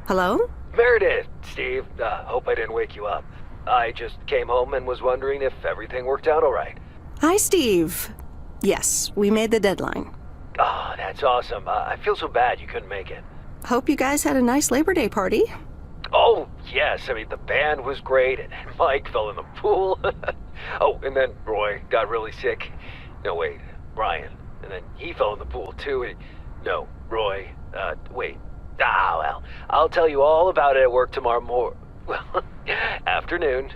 Hello? Meredith, Steve. Hope I didn't wake you up. I just came home and was wondering if everything worked out all right. Hi, Steve. Yes, we made the deadline. Oh, that's awesome. I feel so bad you couldn't make it. Hope you guys had a nice Labor Day party. Oh, yes. I mean, the band was great, and Mike fell in the pool. Oh, and then Roy got really sick. No, wait, Brian. And then he fell in the pool, too. No, Roy. Wait. Well, I'll tell you all about it at work tomorrow afternoon.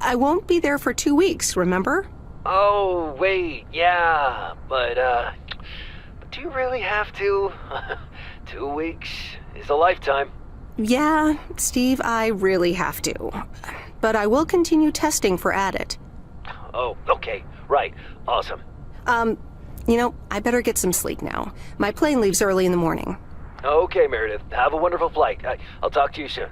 I won't be there for 2 weeks, remember? Oh, wait, yeah, but do you really have to? 2 weeks is a lifetime. Yeah, Steve, I really have to. But I will continue testing for Addit. Oh, okay, right, awesome. I better get some sleep now. My plane leaves early in the morning. Okay, Meredith, have a wonderful flight. I'll talk to you soon.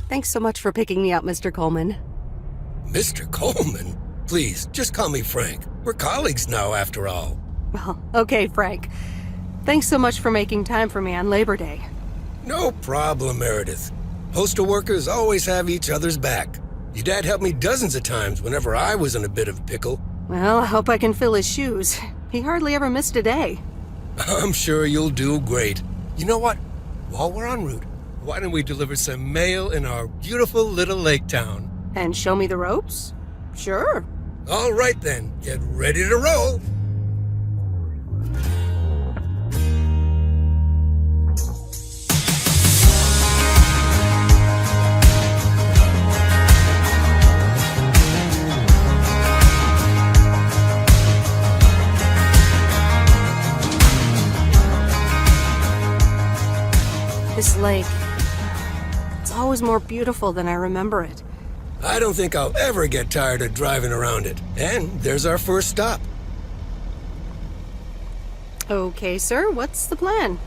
Thanks so much for picking me up, Mr. Coleman. Mr. Coleman? Please, just call me Frank. We're colleagues now, after all. Well, okay, Frank. Thanks so much for making time for me on Labor Day. No problem, Meredith. Postal workers always have each other's back. Your dad helped me dozens of times whenever I was in a bit of a pickle. Well, I hope I can fill his shoes. He hardly ever missed a day. I'm sure you'll do great. You know what? While we're en route, why don't we deliver some mail in our beautiful little lake town? And show me the ropes? Sure. All right then, get ready to roll. This lake, it's always more beautiful than I remember it. I don't think I'll ever get tired of driving around it. And there's our first stop. Okay, sir, what's the plan?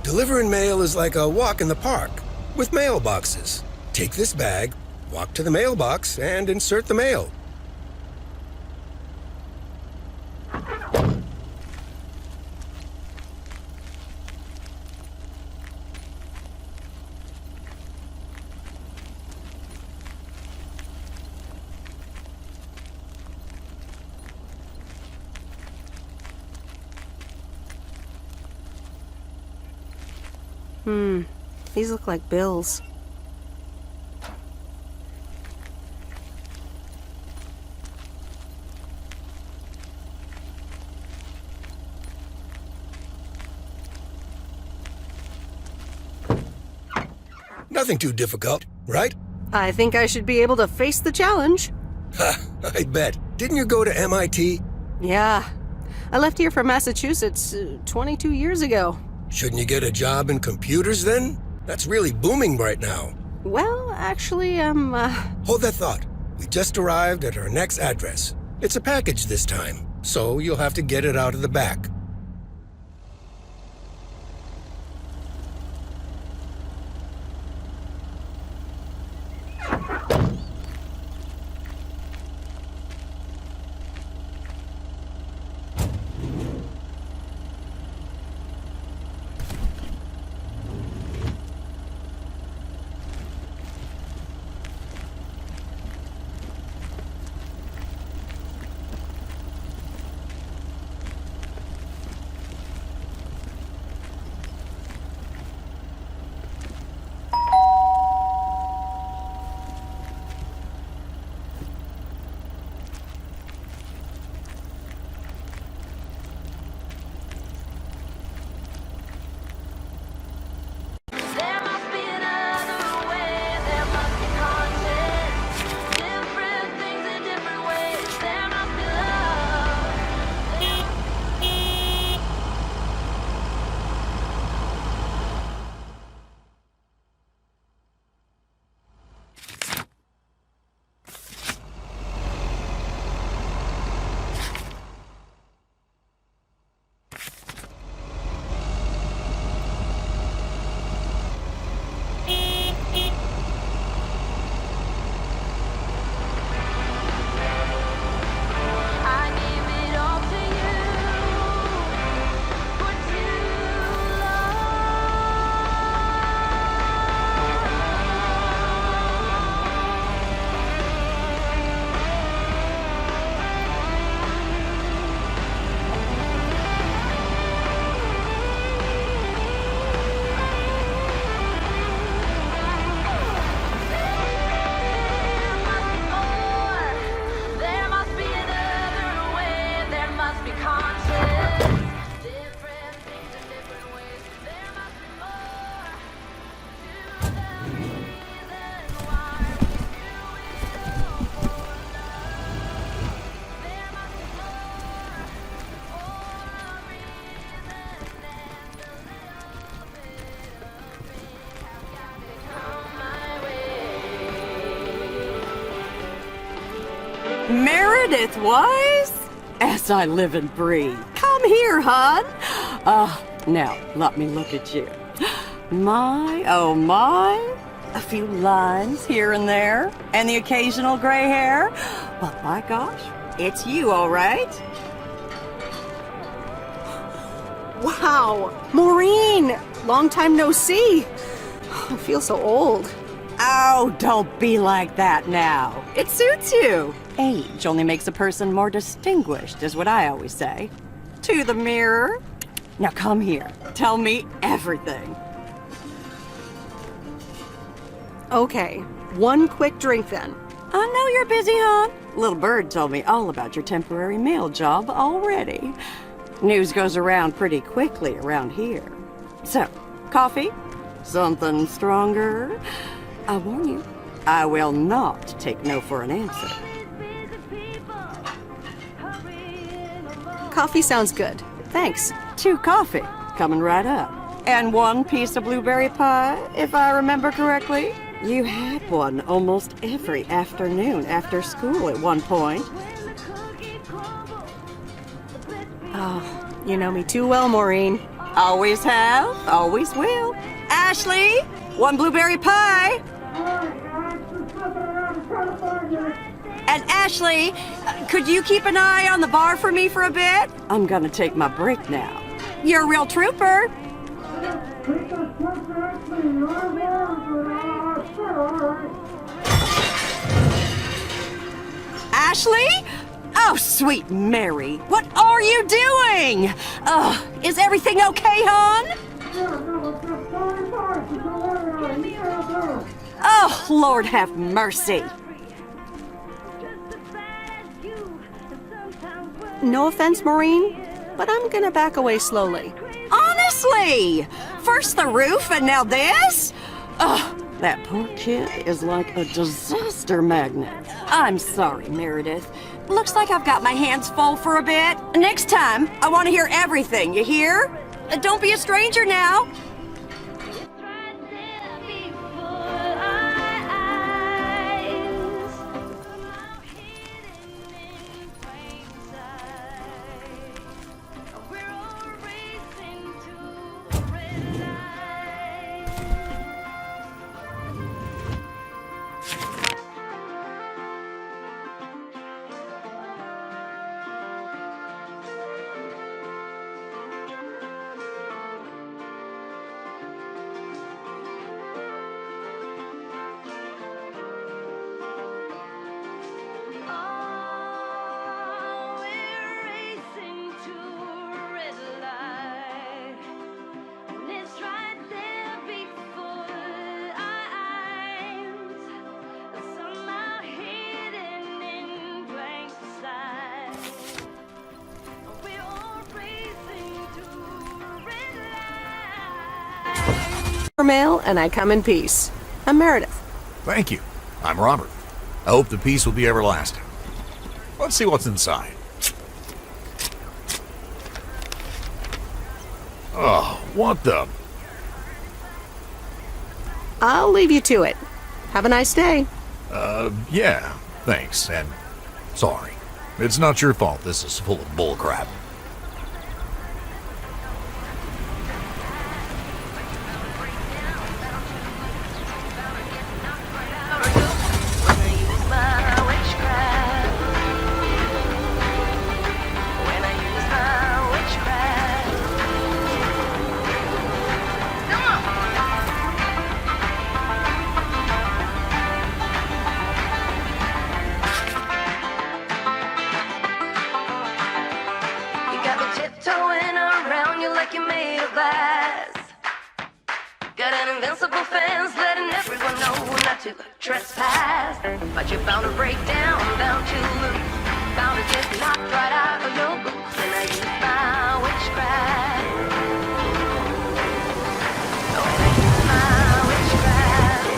Delivering mail is like a walk in the park, with mailboxes. Take this bag, walk to the mailbox, and insert the mail. These look like bills. Nothing too difficult, right? I think I should be able to face the challenge. Ha, I bet. Didn't you go to MIT? Yeah. I left here from Massachusetts 22 years ago. Shouldn't you get a job in computers then? That's really booming right now. Well, actually, Hold that thought. We just arrived at our next address. It's a package this time, so you'll have to get it out of the back. Meredith Wise? As I live and breathe. Come here, hon. Now, let me look at you. My, oh my. A few lines here and there, and the occasional gray hair. But my gosh, it's you, all right? Wow! Maureen! Long time no see. I feel so old. Oh, don't be like that now. It suits you. Age only makes a person more distinguished, is what I always say. To the mirror. Now come here. Tell me everything. Okay, one quick drink then. I know you're busy, hon. Little Bird told me all about your temporary mail job already. News goes around pretty quickly around here. So, coffee? Something stronger? I warn you, I will not take no for an answer. Coffee sounds good. Thanks. 2 coffee, coming right up. And 1 piece of blueberry pie, if I remember correctly. You had one almost every afternoon after school at one point. Oh, you know me too well, Maureen. Always have, always will. Ashley, 1 blueberry pie. And Ashley, could you keep an eye on the bar for me for a bit? I'm gonna take my break now. You're a real trooper. Ashley? Oh, sweet Mary, what are you doing? Is everything okay, hon? Oh, Lord have mercy. No offense, Maureen, but I'm gonna back away slowly. Honestly! First the roof and now this? Ugh, that poor kid is like a disaster magnet. I'm sorry, Meredith. Looks like I've got my hands full for a bit. Next time, I want to hear everything, you hear? Don't be a stranger now. Mail, and I come in peace. I'm Meredith. Thank you. I'm Robert. I hope the peace will be everlasting. Let's see what's inside. Oh, what the... I'll leave you to it. Have a nice day. Yeah, thanks, and sorry. It's not your fault this is full of bullcrap. Trespass, but you're bound to break down, bound to lose, bound to get knocked right out of your boots. And I use my witchcraft. Oh, I use my witchcraft.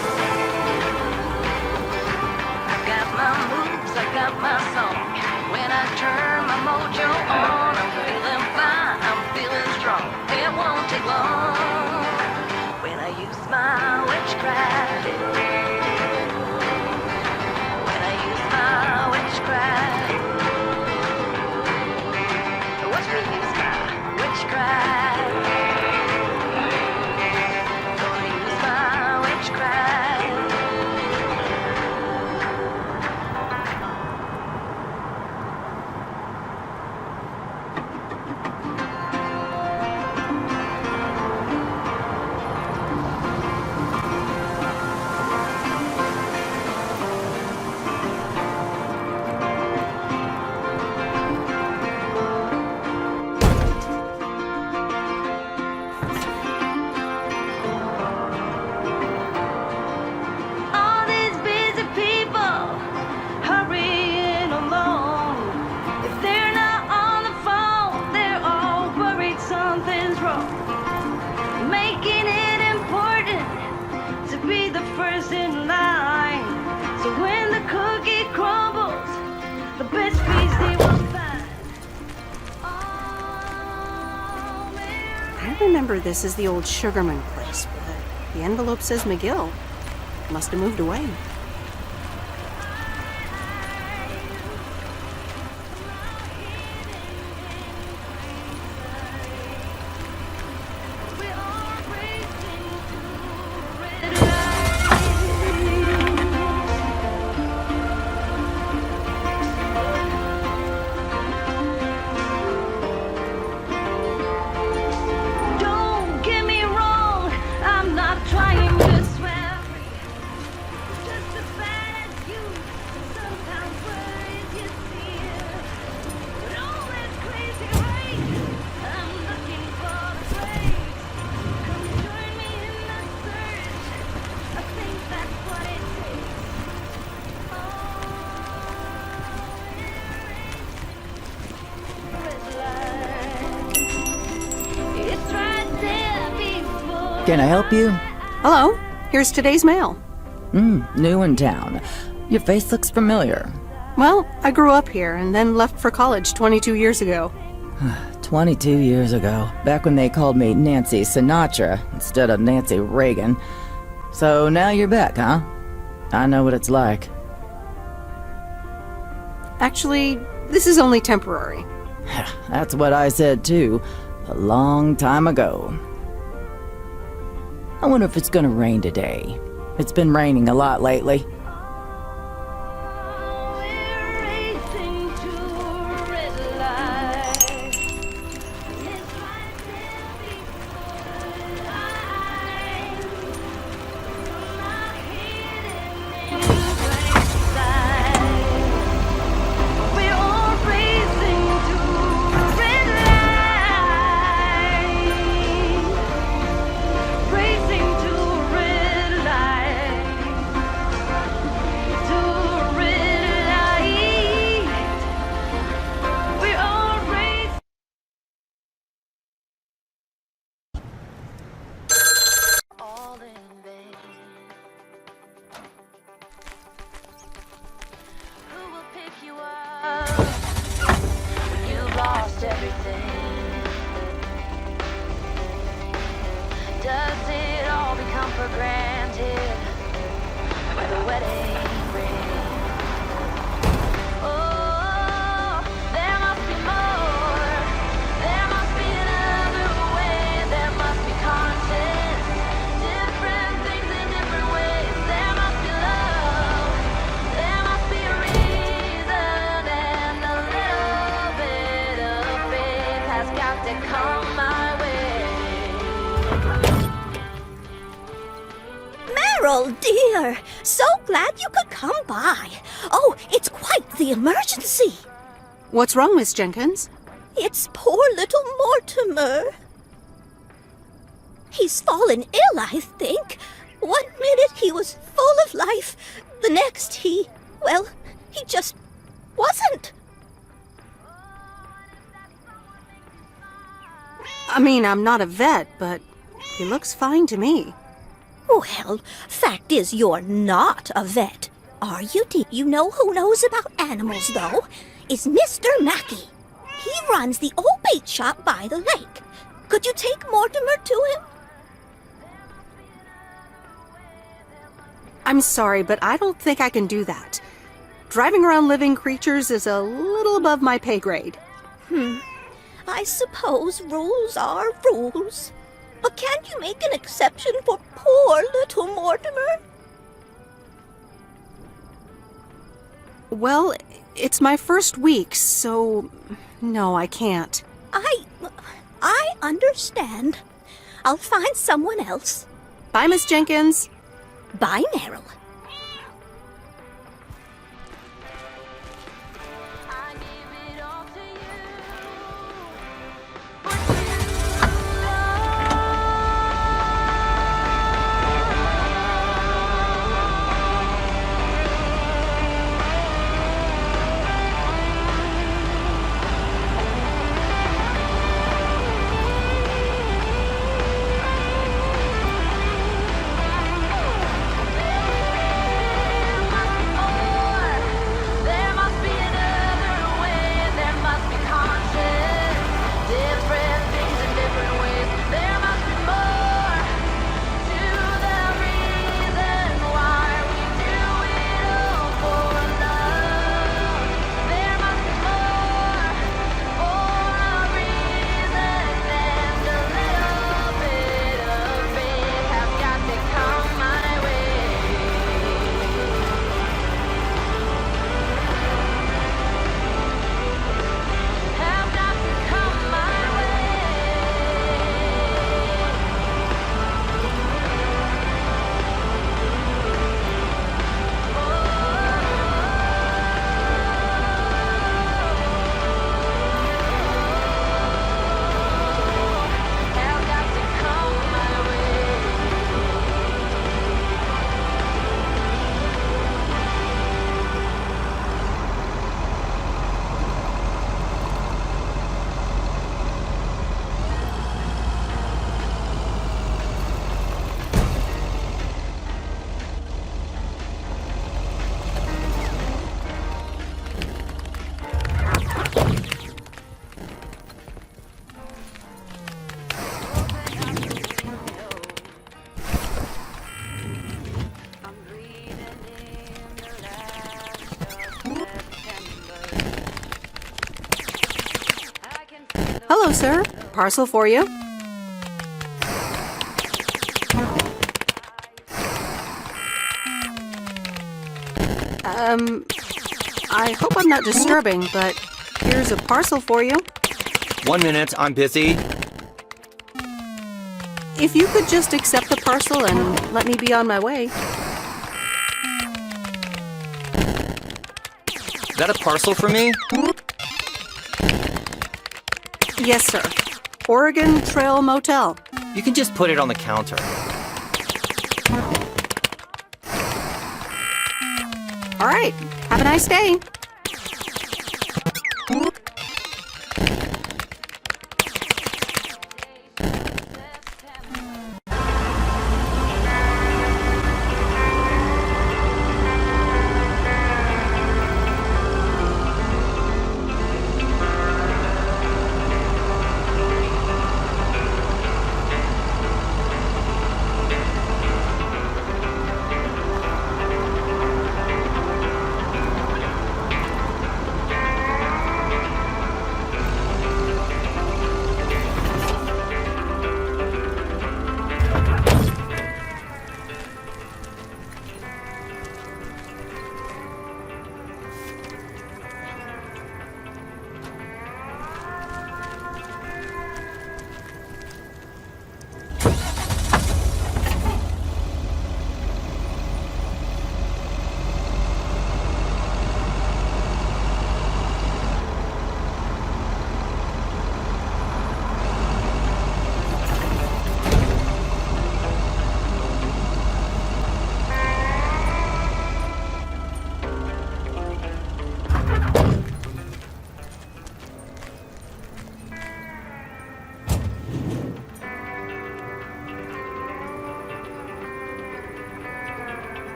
I got my moves, I got my song. When I turn my mojo on, I'm feeling fine, I'm feeling strong. It won't take long when I use my witchcraft. Witchcraft. remember this as the old Sugarman place, but the envelope says McGill. Must have moved away. Don't get me wrong, I'm not trying to swear. Just as bad as you, sometimes words you fear. But all that crazy rage, I'm looking for the place. Come join me in the search. I think that's what it takes. It's right there before. Can I help you? Hello, here's today's mail. New in town. Your face looks familiar. Well, I grew up here and then left for college 22 years ago. 22 years ago, back when they called me Nancy Sinatra instead of Nancy Reagan. So now you're back, huh? I know what it's like. Actually, this is only temporary. That's what I said too, a long time ago. I wonder if it's gonna rain today. It's been raining a lot lately. We're racing to a red light. It's right there before eyes. Not hidden in plain sight. We're all racing to a red light. Racing to a red light. To a red light. We're all racing. All in vain. Who will pick you up when you've lost everything? Does it all become for granted with a wedding ring? Oh, there must be more. There must be another way. There must be conscience. Different things in different ways. There must be love. There must be a reason, and a little bit of faith has got to come my way. Meryl, dear, so glad you could come by. Oh, it's quite the emergency. What's wrong, Miss Jenkins? It's poor little Mortimer. He's fallen ill, I think. 1 minute he was full of life. The next he just wasn't. I mean, I'm not a vet, but he looks fine to me. Well, fact is you're not a vet, are you? Do you know who knows about animals, though? Is Mr. Mackey. He runs the old bait shop by the lake. Could you take Mortimer to him? I'm sorry, but I don't think I can do that. Driving around living creatures is a little above my pay grade. I suppose rules are rules. But can't you make an exception for poor little Mortimer? Well, it's my first week, so no, I can't. I understand. I'll find someone else. Bye, Miss Jenkins. Bye, Meryl. I give it all to you. Hello, sir. Parcel for you. I hope I'm not disturbing, but here's a parcel for you. 1 minute, I'm busy. If you could just accept the parcel and let me be on my way. Is that a parcel for me? Yes, sir. Oregon Trail Motel. You can just put it on the counter. All right. Have a nice day.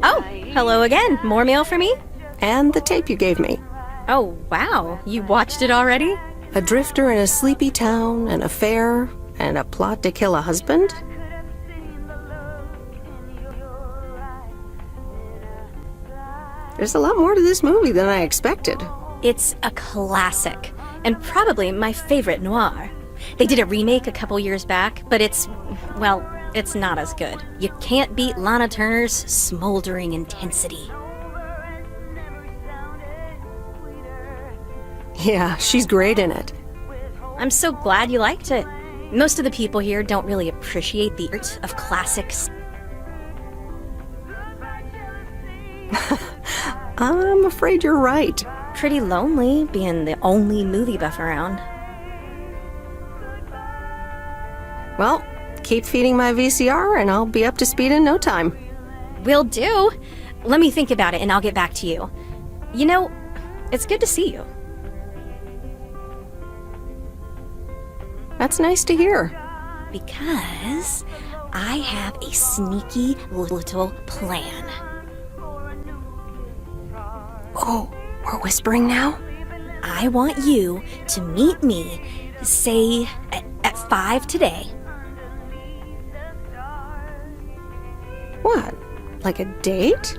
Oh, hello again. More mail for me? And the tape you gave me. Oh, wow. You watched it already? A drifter in a sleepy town, an affair, and a plot to kill a husband? There's a lot more to this movie than I expected. It's a classic, and probably my favorite noir. They did a remake a couple years back, but it's not as good. You can't beat Lana Turner's smoldering intensity. Yeah, she's great in it. I'm so glad you liked it. Most of the people here don't really appreciate the art of classics. I'm afraid you're right. Pretty lonely being the only movie buff around. Well, keep feeding my VCR and I'll be up to speed in no time. Will do. Let me think about it and I'll get back to you. You know, it's good to see you. That's nice to hear. Because I have a sneaky little plan. Oh, we're whispering now? I want you to meet me, say, at 5 today. What? Like a date?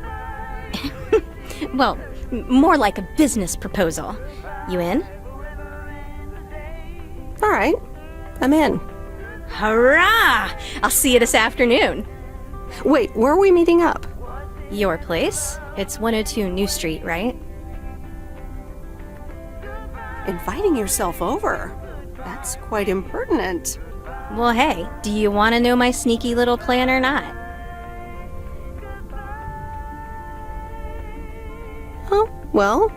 Well, more like a business proposal. You in? All right, I'm in. Hurrah! I'll see you this afternoon. Wait, where are we meeting up? Your place? It's 102 New Street, right? Inviting yourself over? That's quite impertinent. Well, hey, do you want to know my sneaky little plan or not? Oh, well,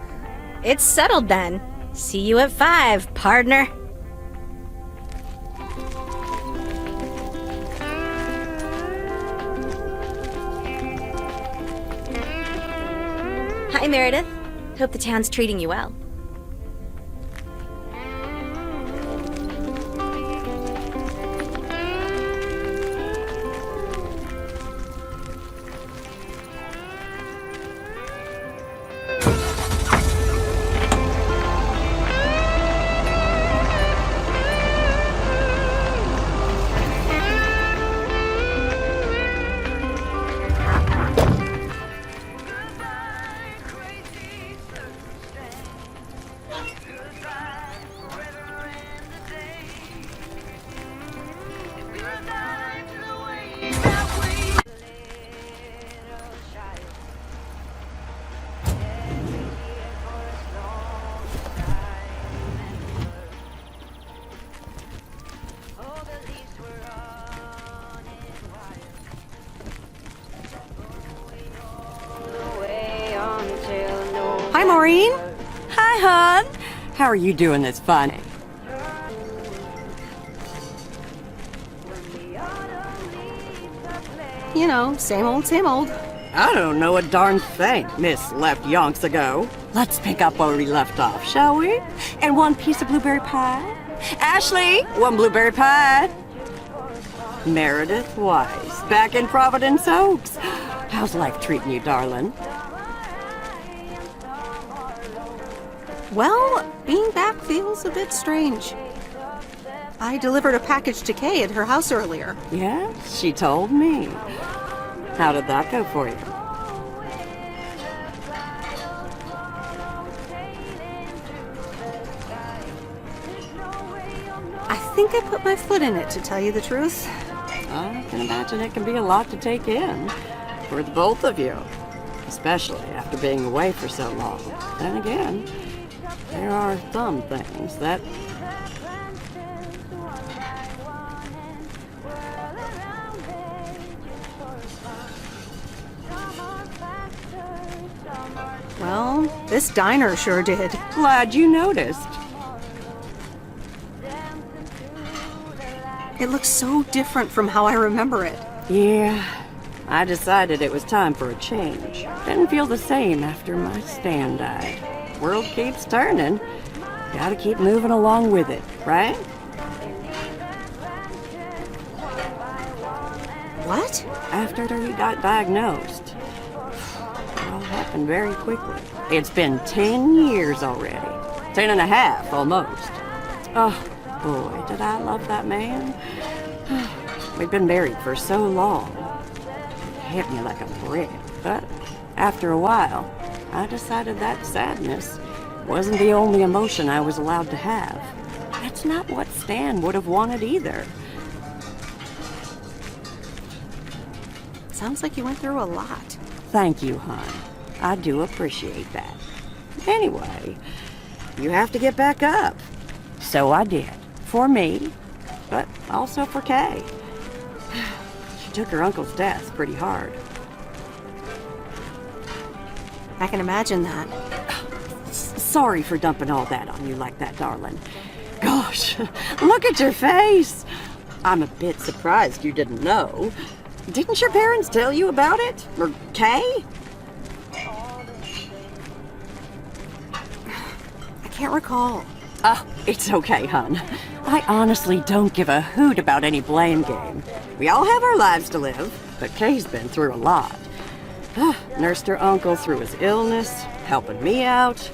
It's settled then. See you at 5, partner. Hi, Meredith. Hope the town's treating you well. Hi, Maureen. Hi, hon. How are you doing this fun? You know, same old, same old. I don't know a darn thing, Miss left yonks ago. Let's pick up where we left off, shall we? And one piece of blueberry pie? Ashley, one blueberry pie. Meredith Wise, back in Providence Oaks. How's life treating you, darling? Well, being back feels a bit strange. I delivered a package to Kay at her house earlier. Yes, she told me. How did that go for you? I think I put my foot in it, to tell you the truth. I can imagine it can be a lot to take in for the both of you, especially after being away for so long. Then again, there are some things that... Well, this diner sure did. Glad you noticed. It looks so different from how I remember it. Yeah, I decided it was time for a change. Didn't feel the same after my Stan died. World keeps turning. Gotta keep moving along with it, right? What? After he got diagnosed. It all happened very quickly. It's been 10 years already. 10 and a half, almost. Oh, boy, did I love that man. We'd been married for so long. It hit me like a brick. But after a while, I decided that sadness wasn't the only emotion I was allowed to have. That's not what Stan would have wanted either. Sounds like you went through a lot. Thank you, hon. I do appreciate that. Anyway, you have to get back up. So I did. For me, but also for Kay. She took her uncle's death pretty hard. I can imagine that. Sorry for dumping all that on you like that, darling. Gosh, look at your face. I'm a bit surprised you didn't know. Didn't your parents tell you about it? Or Kay? I can't recall. Oh, it's okay, hon. I honestly don't give a hoot about any blame game. We all have our lives to live, but Kay's been through a lot. Nursed her uncle through his illness, helping me out.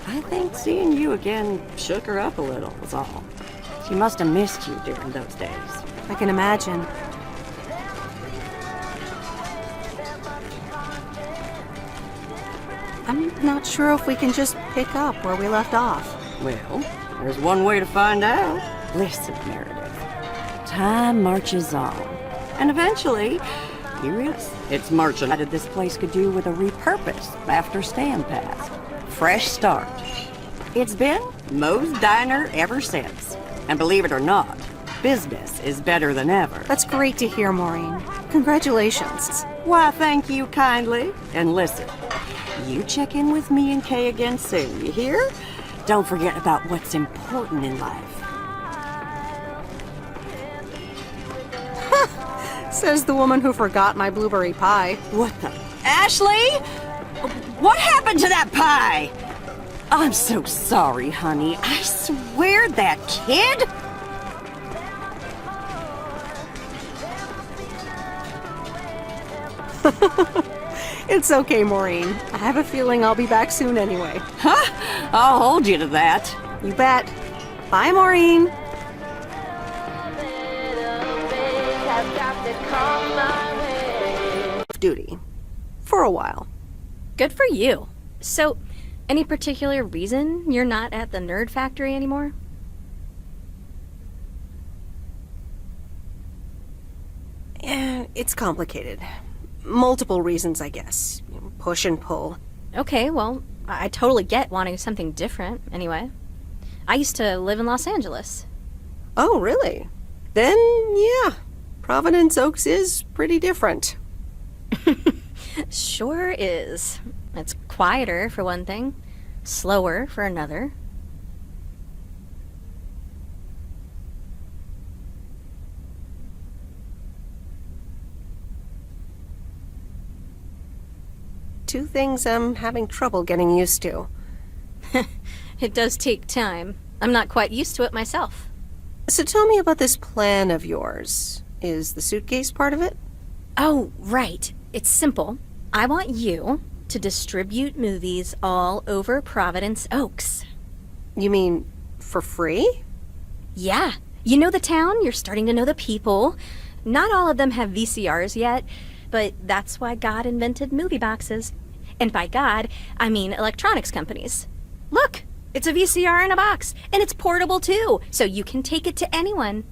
I think seeing you again shook her up a little, was all. She must have missed you during those days. I can imagine. I'm not sure if we can just pick up where we left off. Well, there's one way to find out. Listen, Meredith. Time marches on. And eventually, you realize it's marching. How did this place could do with a repurpose after Stan passed? Fresh start. It's been Moe's Diner ever since. And believe it or not, business is better than ever. That's great to hear, Maureen. Congratulations. Why, thank you kindly. And listen, you check in with me and Kay again soon, you hear? Don't forget about what's important in life. Says the woman who forgot my blueberry pie. What the? Ashley? What happened to that pie? I'm so sorry, honey. I swear that kid... It's okay, Maureen. I have a feeling I'll be back soon anyway. Huh? I'll hold you to that. You bet. Bye, Maureen. Duty. For a while. Good for you. So, any particular reason you're not at the nerd factory anymore? It's complicated. Multiple reasons, I guess. Push and pull. Okay, well, I totally get wanting something different, anyway. I used to live in Los Angeles. Oh, really? Then, yeah. Providence Oaks is pretty different. Sure is. It's quieter, for one thing. Slower, for another. Two things I'm having trouble getting used to. It does take time. I'm not quite used to it myself. So tell me about this plan of yours. Is the suitcase part of it? Oh, right. It's simple. I want you to distribute movies all over Providence Oaks. You mean for free? Yeah. You know the town, you're starting to know the people. Not all of them have VCRs yet, but that's why God invented movie boxes. And by God, I mean electronics companies. Look, it's a VCR in a box, and it's portable too, so you can take it to anyone.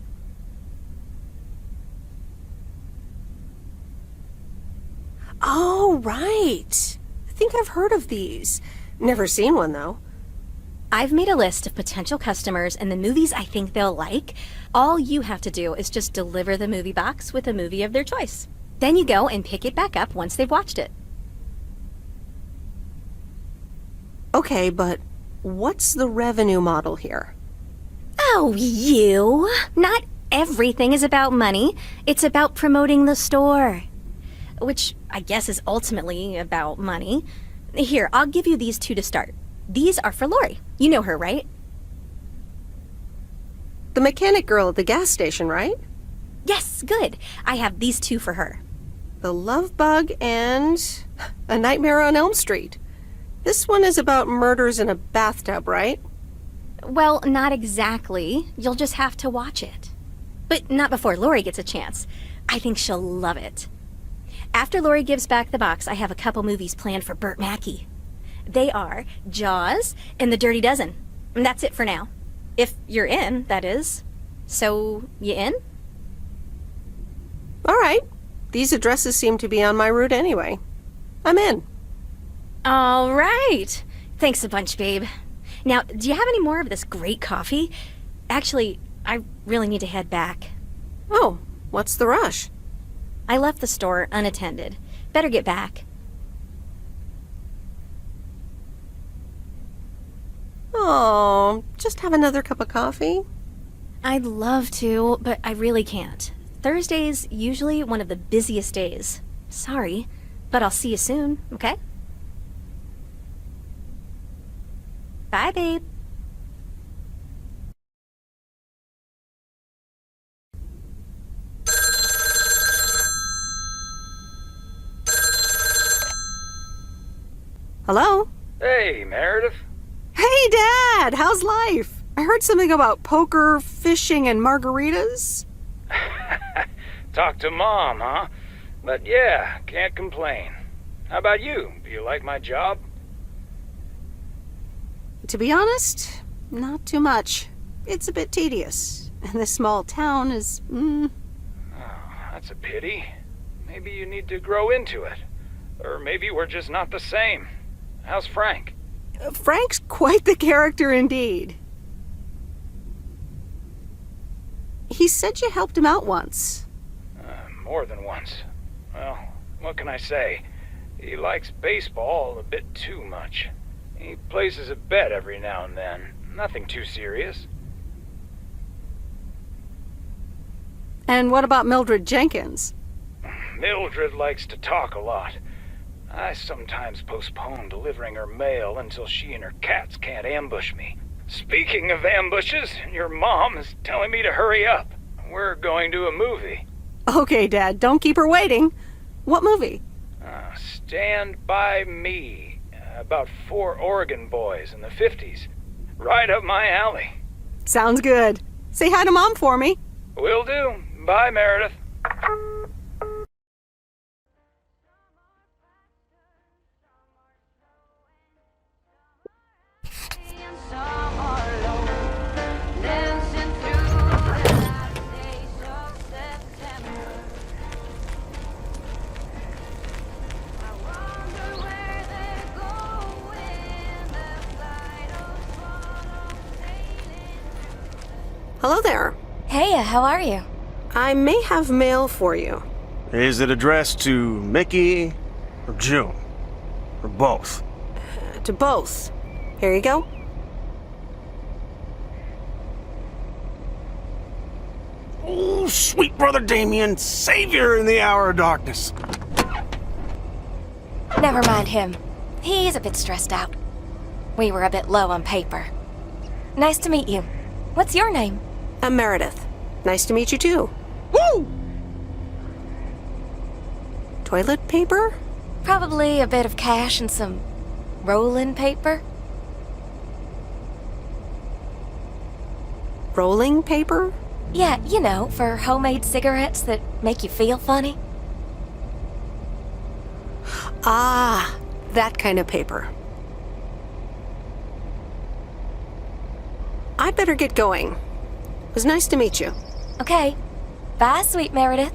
Oh, right. I think I've heard of these. Never seen one, though. I've made a list of potential customers and the movies I think they'll like. All you have to do is just deliver the movie box with a movie of their choice. Then you go and pick it back up once they've watched it. Okay, but what's the revenue model here? Oh, you! Not everything is about money. It's about promoting the store. Which I guess is ultimately about money. Here, I'll give you these two to start. These are for Lori. You know her, right? The mechanic girl at the gas station, right? Yes, good. I have these two for her. The Love Bug and A Nightmare on Elm Street. This one is about murders in a bathtub, right? Well, not exactly. You'll just have to watch it. But not before Lori gets a chance. I think she'll love it. After Lori gives back the box, I have a couple movies planned for Burt Mackey. They are Jaws and The Dirty Dozen. And that's it for now. If you're in, that is. So, you in? All right. These addresses seem to be on my route anyway. I'm in. All right. Thanks a bunch, babe. Now, do you have any more of this great coffee? Actually, I really need to head back. Oh, what's the rush? I left the store unattended. Better get back. Oh, just have another cup of coffee? I'd love to, but I really can't. Thursday's usually one of the busiest days. Sorry, but I'll see you soon, okay? Bye, babe. Hello? Hey, Meredith. Hey, Dad! How's life? I heard something about poker, fishing, and margaritas. Talk to Mom, huh? But yeah, can't complain. How about you? Do you like my job? To be honest, not too much. It's a bit tedious. And this small town is, Oh, that's a pity. Maybe you need to grow into it. Or maybe we're just not the same. How's Frank? Frank's quite the character indeed. He said you helped him out once. More than once. Well, what can I say? He likes baseball a bit too much. He places a bet every now and then. Nothing too serious. And what about Mildred Jenkins? Mildred likes to talk a lot. I sometimes postpone delivering her mail until she and her cats can't ambush me. Speaking of ambushes, your mom is telling me to hurry up. We're going to a movie. Okay, Dad, don't keep her waiting. What movie? Stand By Me. About 4 Oregon boys in the 50s. Right up my alley. Sounds good. Say hi to Mom for me. Will do. Bye, Meredith. Hello there. Hey, how are you? I may have mail for you. Is it addressed to Mickey or June? Or both? To both. Here you go. Oh, sweet brother Damien, savior in the hour of darkness. Never mind him. He's a bit stressed out. We were a bit low on paper. Nice to meet you. What's your name? I'm Meredith. Nice to meet you too. Woo! Toilet paper? Probably a bit of cash and some rolling paper. Rolling paper? Yeah, you know, for homemade cigarettes that make you feel funny. Ah, that kind of paper. I'd better get going. It was nice to meet you. Okay. Bye, sweet Meredith.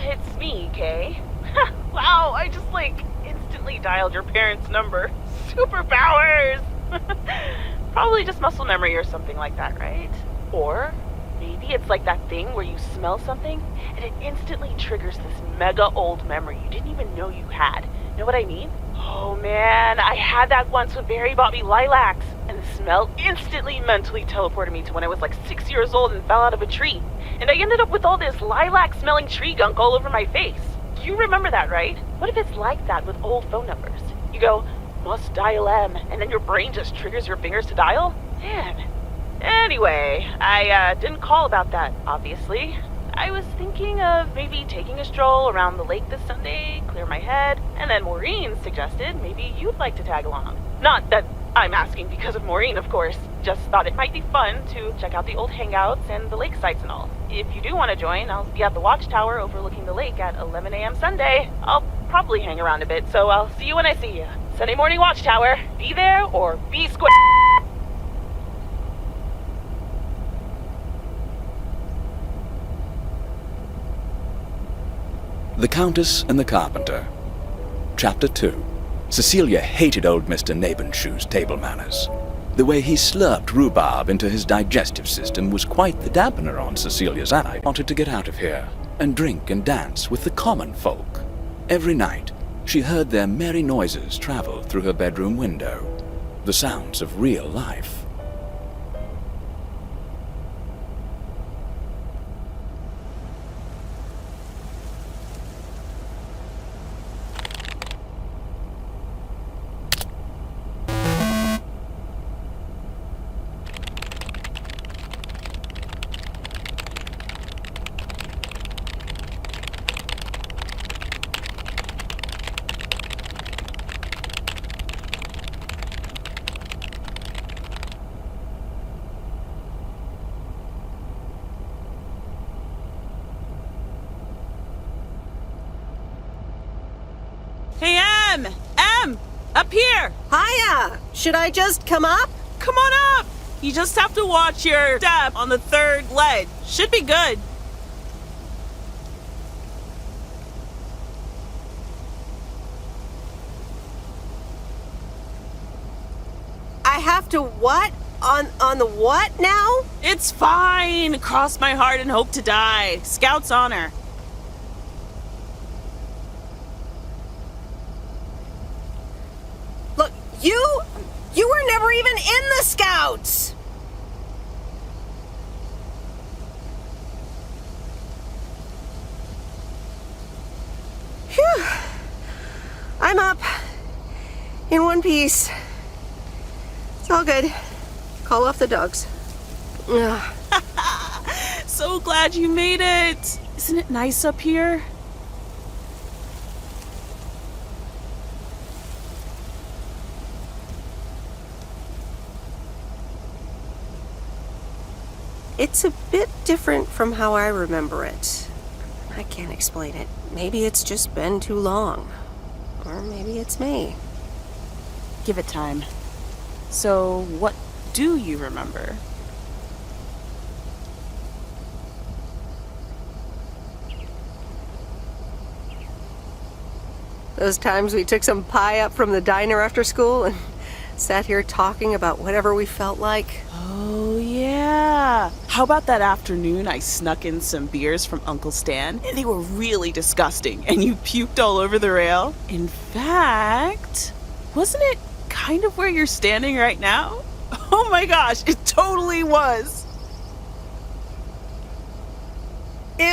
It's me, Kay. Wow, I just, instantly dialed your parents' number. Superpowers! Probably just muscle memory or something like that, right? Or maybe it's like that thing where you smell something and it instantly triggers this mega old memory you didn't even know you had. Know what I mean? Oh man, I had that once when Barry bought me lilacs, and the smell instantly mentally teleported me to when I was 6 years old and fell out of a tree. And I ended up with all this lilac-smelling tree gunk all over my face. You remember that, right? What if it's like that with old phone numbers? You go, must dial M, and then your brain just triggers your fingers to dial? Man. Anyway, I didn't call about that, obviously. I was thinking of maybe taking a stroll around the lake this Sunday, clear my head, and then Maureen suggested maybe you'd like to tag along. Not that I'm asking because of Maureen, of course. Just thought it might be fun to check out the old hangouts and the lake sites and all. If you do want to join, I'll be at the watchtower overlooking the lake at 11 a.m. Sunday. I'll probably hang around a bit, so I'll see you when I see you. Sunday morning watchtower. Be there or be square. The Countess and the Carpenter. Chapter 2. Cecilia hated old Mr. Nabenshoe's table manners. The way he slurped rhubarb into his digestive system was quite the dampener on Cecilia's appetite. Wanted to get out of here and drink and dance with the common folk. Every night, she heard their merry noises travel through her bedroom window, the sounds of real life. Hey, M! Up here! Hiya! Should I just come up? Come on up! You just have to watch your step on the third ledge. Should be good. I have to what? On the what now? It's fine. Cross my heart and hope to die. Scout's honor. Look, you were never even in the Scouts! Phew. I'm up. In one piece. It's all good. Call off the dogs. Ugh. So glad you made it. Isn't it nice up here? It's a bit different from how I remember it. I can't explain it. Maybe it's just been too long. Or maybe it's me. Give it time. So, what do you remember? Those times we took some pie up from the diner after school and sat here talking about whatever we felt like. Oh, yeah. How about that afternoon I snuck in some beers from Uncle Stan? And they were really disgusting, and you puked all over the rail? In fact, wasn't it kind of where you're standing right now? Oh my gosh, it totally was. Ew,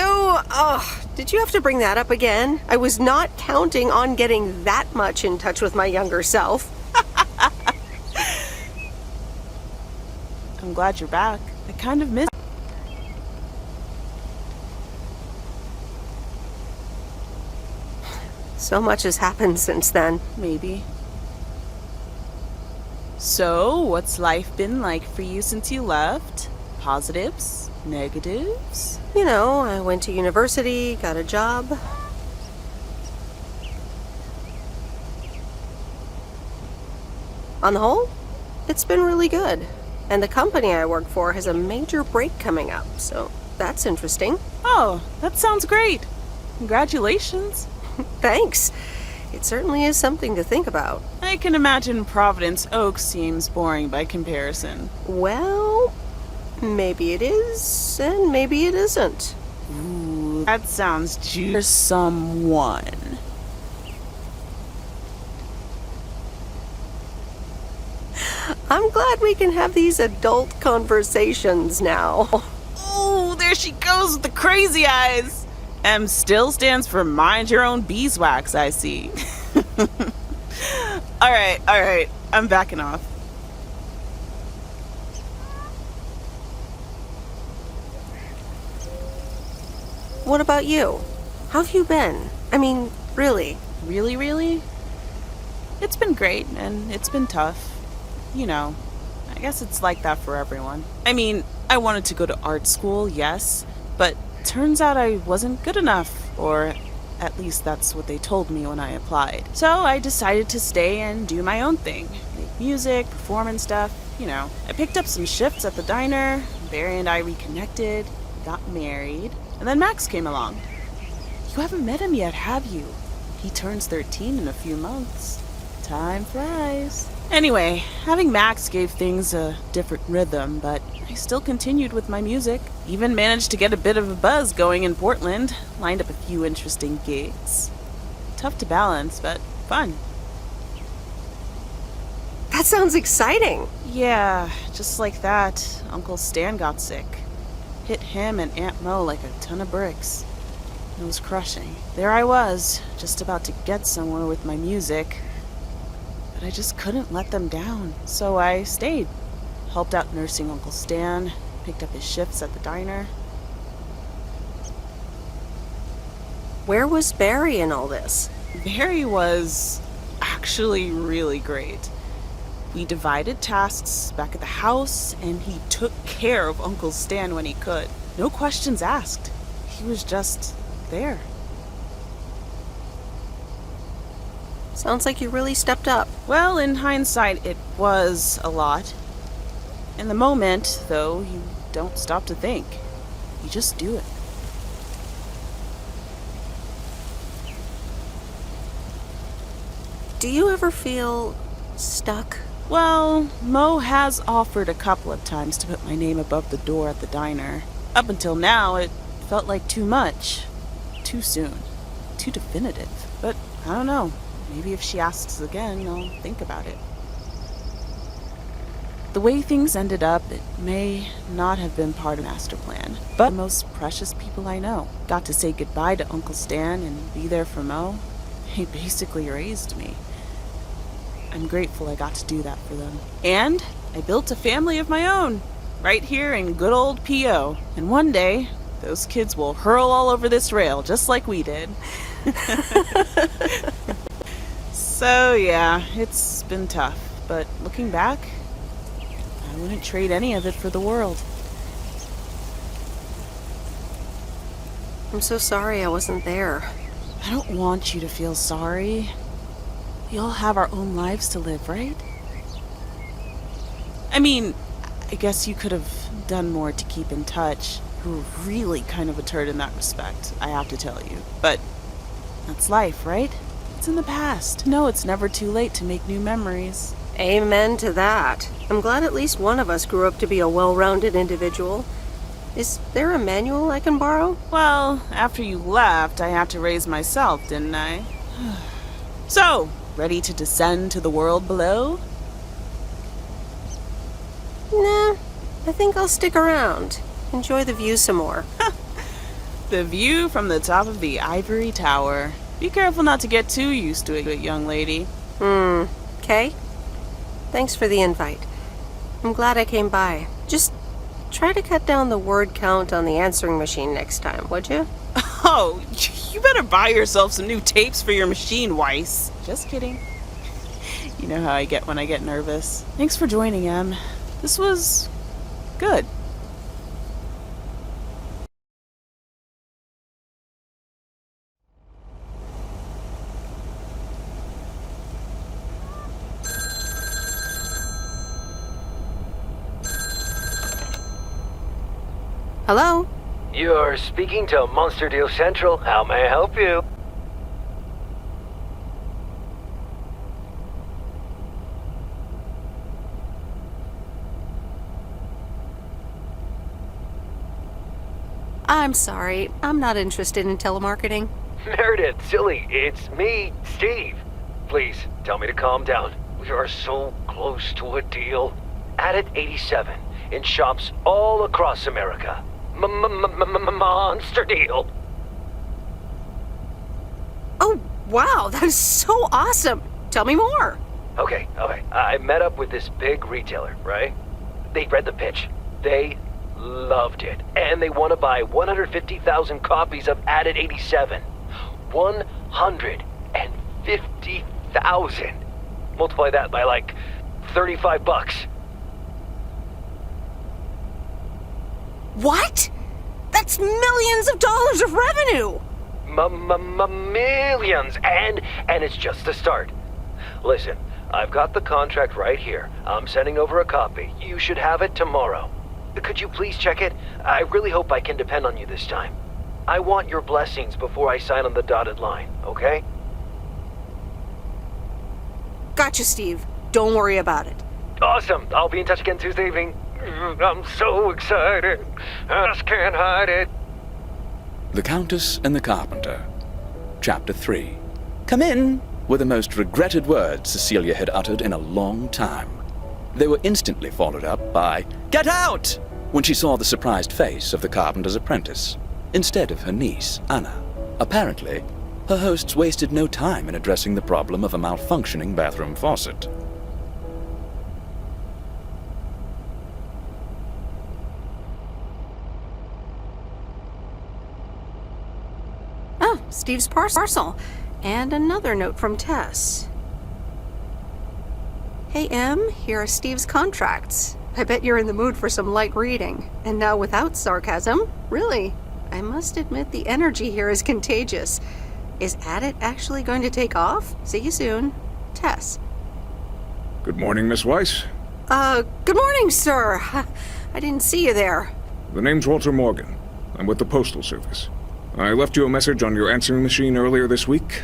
ugh, did you have to bring that up again? I was not counting on getting that much in touch with my younger self. I'm glad you're back. I kind of missed. So much has happened since then. Maybe. So, what's life been like for you since you left? Positives? Negatives? You know, I went to university, got a job. On the whole, it's been really good. And the company I work for has a major break coming up, so that's interesting. Oh, that sounds great. Congratulations. Thanks. It certainly is something to think about. I can imagine Providence Oak seems boring by comparison. Well, maybe it is, and maybe it isn't. Ooh, that sounds juicy. There's someone. I'm glad we can have these adult conversations now. Oh, there she goes with the crazy eyes. M still stands for mind your own beeswax, I see. Alright, I'm backing off. What about you? How have you been? I mean, really? Really? It's been great, and it's been tough. You know, I guess it's like that for everyone. I mean, I wanted to go to art school, yes, but turns out I wasn't good enough, or at least that's what they told me when I applied. So I decided to stay and do my own thing. Make music, perform and stuff, you know. I picked up some shifts at the diner, Barry and I reconnected, got married, and then Max came along. You haven't met him yet, have you? He turns 13 in a few months. Time flies. Anyway, having Max gave things a different rhythm, but I still continued with my music. Even managed to get a bit of a buzz going in Portland. Lined up a few interesting gigs. Tough to balance, but fun. That sounds exciting. Yeah, just like that, Uncle Stan got sick. Hit him and Aunt Mo like a ton of bricks. It was crushing. There I was, just about to get somewhere with my music. But I just couldn't let them down, so I stayed. Helped out nursing Uncle Stan, picked up his shifts at the diner. Where was Barry in all this? Barry was actually really great. We divided tasks back at the house, and he took care of Uncle Stan when he could. No questions asked. He was just there. Sounds like you really stepped up. Well, in hindsight, it was a lot. In the moment, though, you don't stop to think. You just do it. Do you ever feel stuck? Well, Mo has offered a couple of times to put my name above the door at the diner. Up until now, it felt like too much. Too soon. Too definitive. But I don't know. Maybe if she asks again, I'll think about it. The way things ended up, it may not have been part of the master plan, but the most precious people I know. Got to say goodbye to Uncle Stan and be there for Mo. He basically raised me. I'm grateful I got to do that for them. And I built a family of my own, right here in good old P.O. And one day, those kids will hurl all over this rail, just like we did. So yeah, it's been tough, but looking back, I wouldn't trade any of it for the world. I'm so sorry I wasn't there. I don't want you to feel sorry. We all have our own lives to live, right? I mean, I guess you could have done more to keep in touch. You were really kind of a turd in that respect, I have to tell you. But that's life, right? It's in the past. No, it's never too late to make new memories. Amen to that. I'm glad at least one of us grew up to be a well-rounded individual. Is there a manual I can borrow? Well, after you left, I had to raise myself, didn't I? So, ready to descend to the world below? Nah, I think I'll stick around. Enjoy the view some more. The view from the top of the ivory tower. Be careful not to get too used to it, young lady. Okay. Thanks for the invite. I'm glad I came by. Just try to cut down the word count on the answering machine next time, would you? Oh, you better buy yourself some new tapes for your machine, Weiss. Just kidding. You know how I get when I get nervous. Thanks for joining, Em. This was good. Hello? You're speaking to Monster Deal Central. How may I help you? I'm sorry. I'm not interested in telemarketing. Meredith, silly, it's me, Steve. Please, tell me to calm down. We are so close to a deal. Added 87 in shops all across America. Monster deal. Wow, that is so awesome. Tell me more. Okay. I met up with this big retailer, right? They read the pitch. They loved it. And they want to buy 150,000 copies of Added 87. 150,000. Multiply that by like $35. What? That's millions of dollars of revenue. Millions. And it's just the start. Listen, I've got the contract right here. I'm sending over a copy. You should have it tomorrow. Could you please check it? I really hope I can depend on you this time. I want your blessings before I sign on the dotted line, okay? Gotcha, Steve. Don't worry about it. Awesome. I'll be in touch again Tuesday evening. I'm so excited. I just can't hide it. The Countess and the Carpenter. Chapter 3. Come in were the most regretted words Cecilia had uttered in a long time. They were instantly followed up by, "Get out!" when she saw the surprised face of the carpenter's apprentice, instead of her niece, Anna. Apparently, her hosts wasted no time in addressing the problem of a malfunctioning bathroom faucet. Oh, Steve's parcel. And another note from Tess. Hey, Em, here are Steve's contracts. I bet you're in the mood for some light reading. And now without sarcasm, really. I must admit the energy here is contagious. Is Addit actually going to take off? See you soon. Tess. Good morning, Miss Weiss. Good morning, sir. I didn't see you there. The name's Walter Morgan. I'm with the Postal Service. I left you a message on your answering machine earlier this week.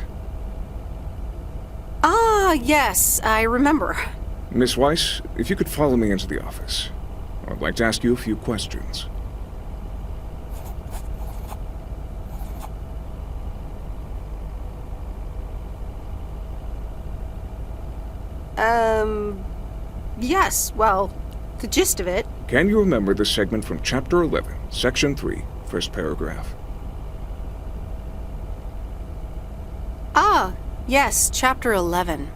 Ah, yes, I remember. Miss Weiss, if you could follow me into the office. I'd like to ask you a few questions. Yes, well, the gist of it. Can you remember the segment from Chapter 11, Section 3, first paragraph? Ah, yes, Chapter 11.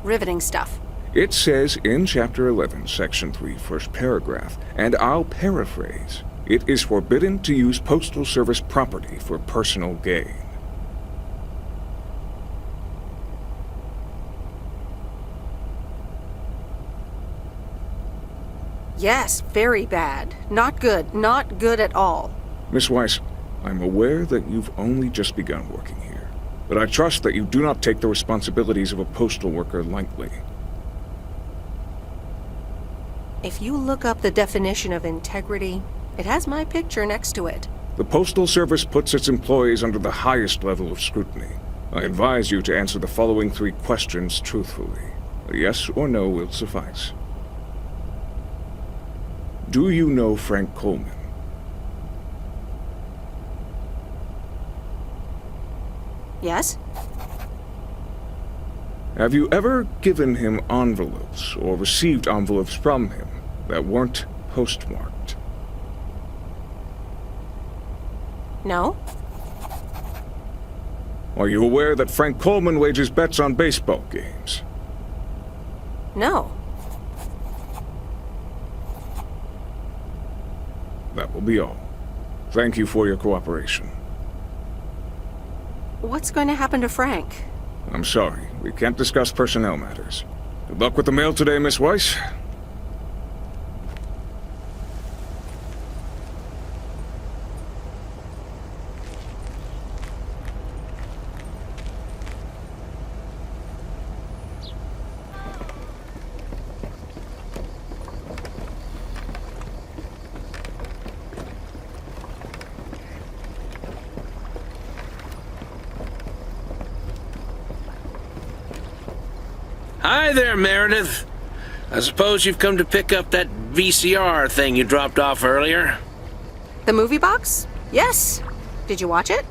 Riveting stuff. It says in Chapter 11, Section 3, first paragraph, and I'll paraphrase, it is forbidden to use Postal Service property for personal gain. Yes, very bad. Not good. Not good at all. Miss Weiss, I'm aware that you've only just begun working here, but I trust that you do not take the responsibilities of a postal worker lightly. If you look up the definition of integrity, it has my picture next to it. The Postal Service puts its employees under the highest level of scrutiny. I advise you to answer the following 3 questions truthfully. A yes or no will suffice. Do you know Frank Coleman? Yes? Have you ever given him envelopes or received envelopes from him that weren't postmarked? No? Are you aware that Frank Coleman wagers bets on baseball games? No. That will be all. Thank you for your cooperation. What's going to happen to Frank? I'm sorry, we can't discuss personnel matters. Good luck with the mail today, Miss Weiss. Hi there, Meredith. I suppose you've come to pick up that VCR thing you dropped off earlier? The movie box? Yes. Did you watch it?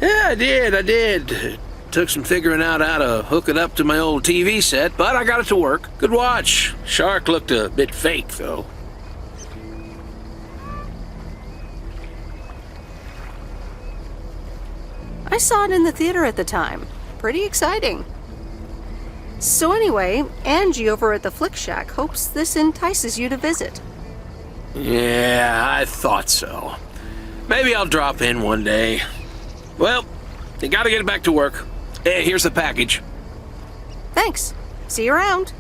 Yeah, I did. It took some figuring out how to hook it up to my old TV set, but I got it to work. Good watch. Shark looked a bit fake, though. I saw it in the theater at the time. Pretty exciting. So anyway, Angie over at the Flick Shack hopes this entices you to visit. Yeah, I thought so. Maybe I'll drop in one day. Well, you gotta get back to work. Hey, here's the package. Thanks. See you around.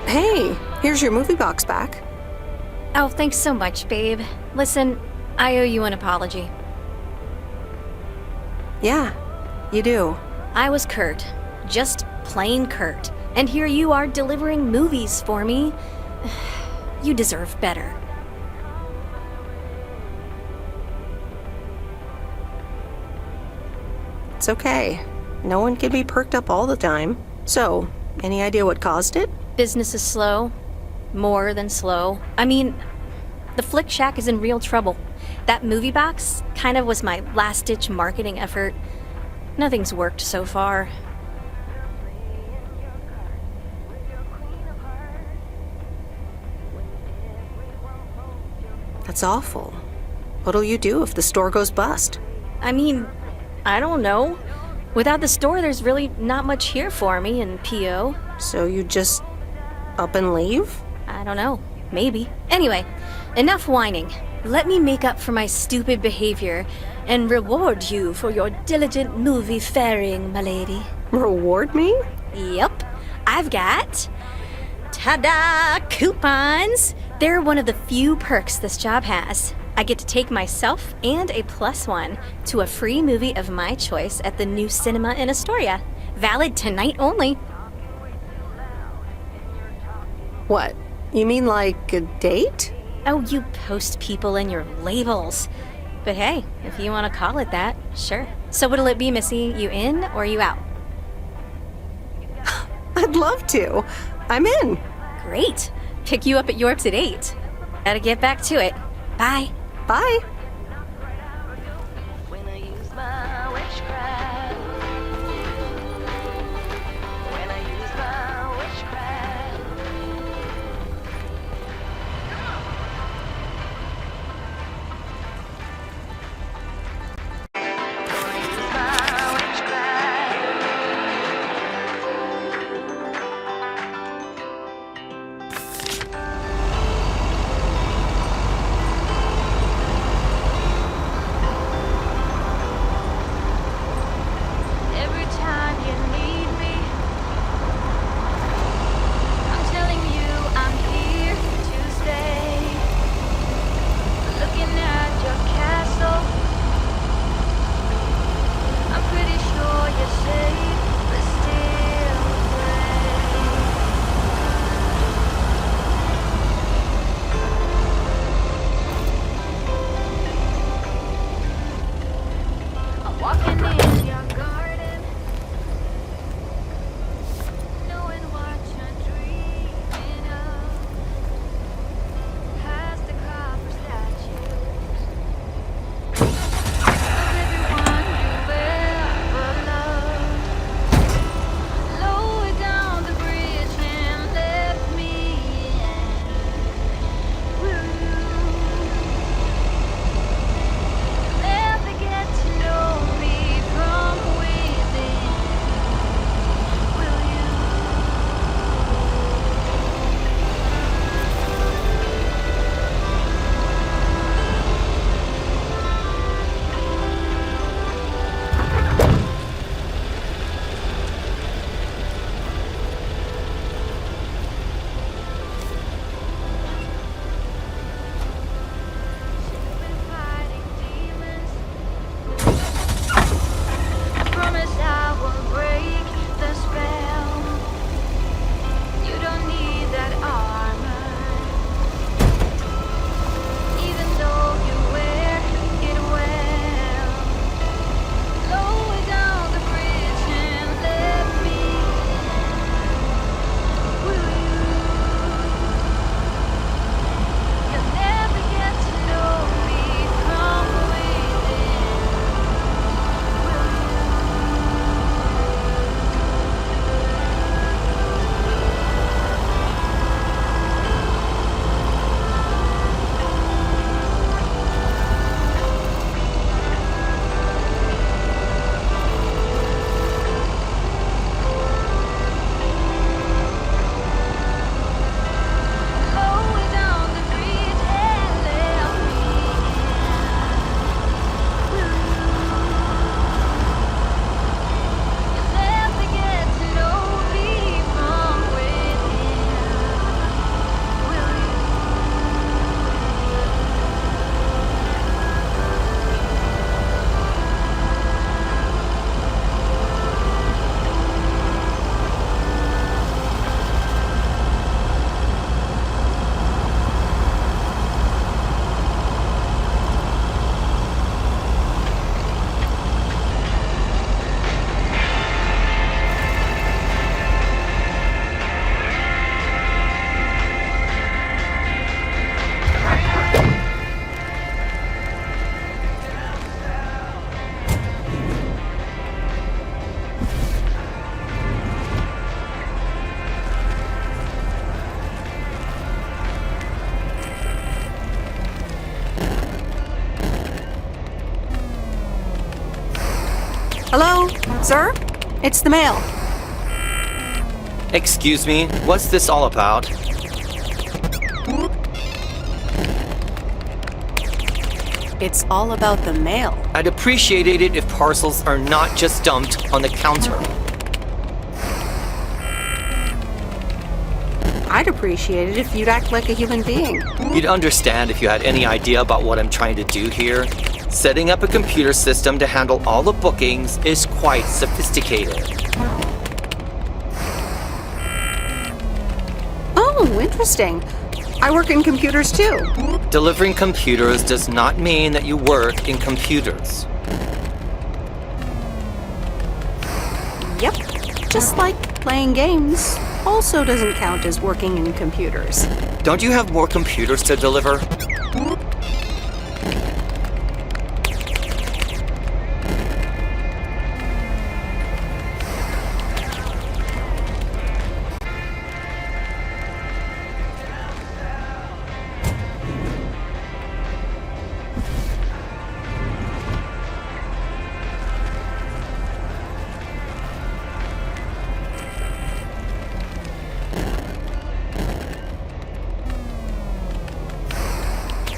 Hey, here's your movie box back. Oh, thanks so much, babe. Listen, I owe you an apology. Yeah, you do. I was curt. Just plain curt. And here you are delivering movies for me. You deserve better. It's okay. No one can be perked up all the time. So, any idea what caused it? Business is slow. More than slow. I mean, the Flick Shack is in real trouble. That movie box kind of was my last-ditch marketing effort. Nothing's worked so far. That's awful. What'll you do if the store goes bust? I mean, I don't know. Without the store, there's really not much here for me in PO. So you just up and leave? I don't know. Maybe. Anyway, enough whining. Let me make up for my stupid behavior and reward you for your diligent movie faring, my lady. Reward me? Yep. I've got... ta-da! Coupons! They're one of the few perks this job has. I get to take myself and a +1 to a free movie of my choice at the new cinema in Astoria. Valid tonight only. What? You mean like a date? Oh, you post people in your labels. But hey, if you want to call it that, sure. So what'll it be, Missy? You in or you out? I'd love to. I'm in. Great. Pick you up at York's at 8. Gotta get back to it. Bye. Bye. When I use my witchcraft. When I use my witchcraft. Hello? Sir? It's the mail. Excuse me, what's this all about? It's all about the mail. I'd appreciate it if parcels are not just dumped on the counter. I'd appreciate it if you'd act like a human being. You'd understand if you had any idea about what I'm trying to do here. Setting up a computer system to handle all the bookings is quite sophisticated. Oh, interesting. I work in computers too. Delivering computers does not mean that you work in computers. Yep. Just like playing games also doesn't count as working in computers. Don't you have more computers to deliver?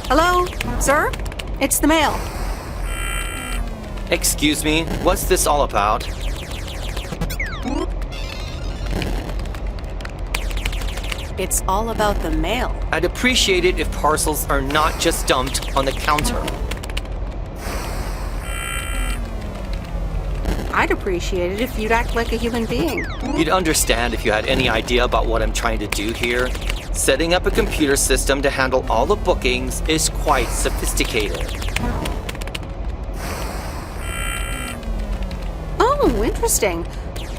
Hello? Sir? It's the mail. Excuse me, what's this all about? It's all about the mail. I'd appreciate it if parcels are not just dumped on the counter. I'd appreciate it if you'd act like a human being. You'd understand if you had any idea about what I'm trying to do here. Setting up a computer system to handle all the bookings is quite sophisticated. Oh, interesting.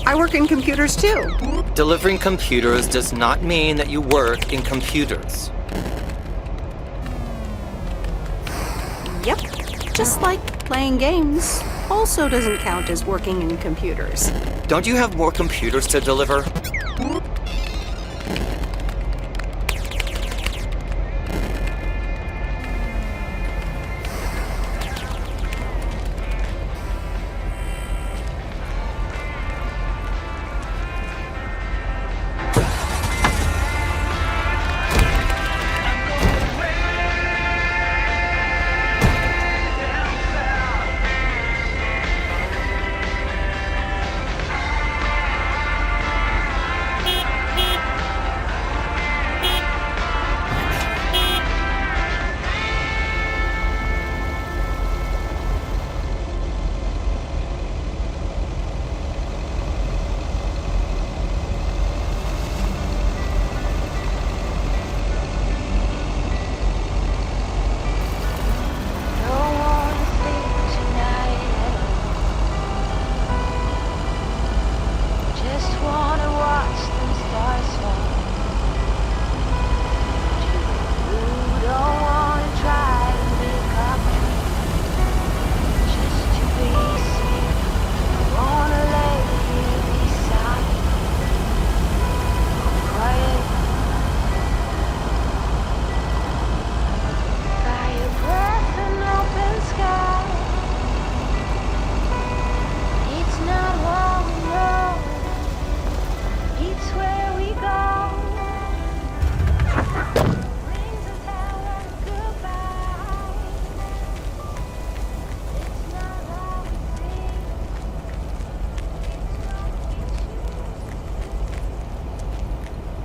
I work in computers too. Delivering computers does not mean that you work in computers. Yep. Just like playing games also doesn't count as working in computers. Don't you have more computers to deliver?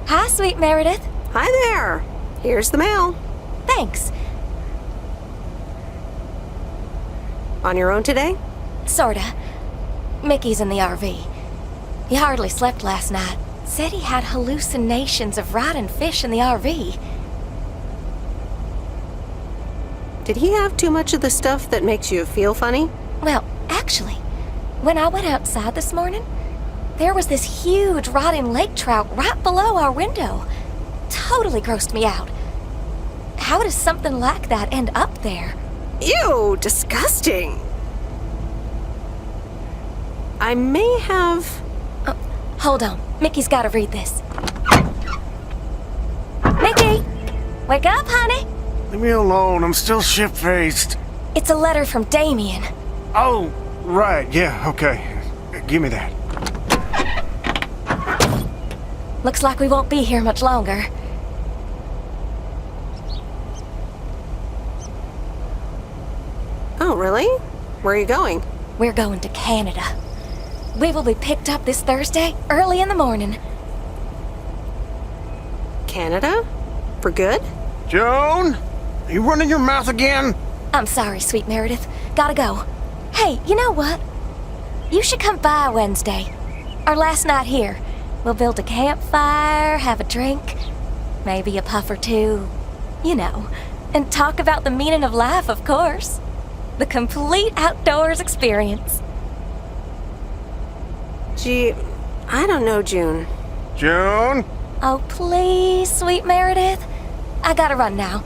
Hi, sweet Meredith. Hi there. Here's the mail. Thanks. On your own today? Sorta. Mickey's in the RV. He hardly slept last night. Said he had hallucinations of riding fish in the RV. Did he have too much of the stuff that makes you feel funny? Well, actually, when I went outside this morning, there was this huge rotting lake trout right below our window. Totally grossed me out. How does something like that end up there? Ew, disgusting. I may have... Hold on. Mickey's gotta read this. Mickey! Wake up, honey! Leave me alone. I'm still shit-faced. It's a letter from Damien. Oh, Right, yeah, okay. Give me that. Looks like we won't be here much longer. Oh, really? Where are you going? We're going to Canada. We will be picked up this Thursday, early in the morning. Canada? For good? Joan? Are you running your mouth again? I'm sorry, sweet Meredith. Gotta go. Hey, you know what? You should come by Wednesday. Our last night here. We'll build a campfire, have a drink, maybe a puff or two, you know, and talk about the meaning of life, of course. The complete outdoors experience. Gee, I don't know, June. June? Oh, please, sweet Meredith. I gotta run now.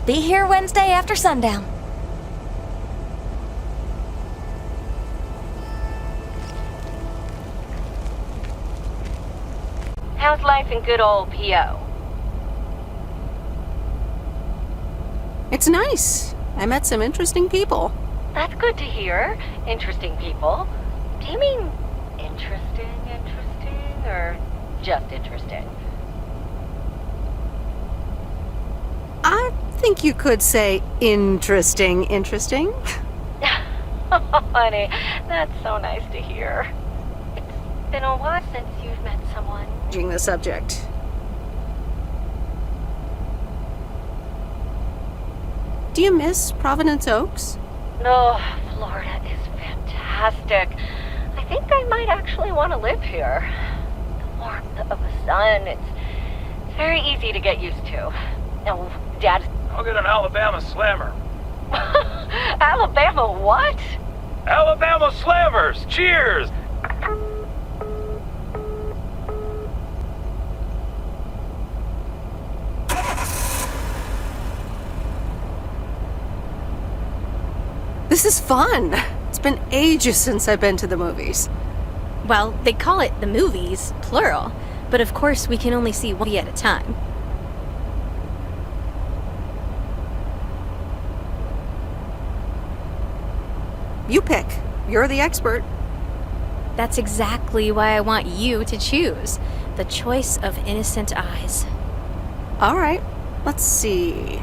Be here Wednesday after sundown. How's life in good old P.O.? It's nice. I met some interesting people. That's good to hear. Interesting people. Do you mean interesting, or just interesting? I think you could say interesting. Oh, honey, that's so nice to hear. It's been a while since you've met someone. Changing the subject. Do you miss Providence Oaks? Oh, Florida is fantastic. I think I might actually want to live here. The warmth of the sun, it's very easy to get used to. Oh, Dad. I'll get an Alabama Slammer. Alabama what? Alabama Slammers! Cheers! This is fun. It's been ages since I've been to the movies. Well, they call it the movies, plural, but of course we can only see one movie at a time. You pick. You're the expert. That's exactly why I want you to choose. The choice of innocent eyes. All right. Let's see.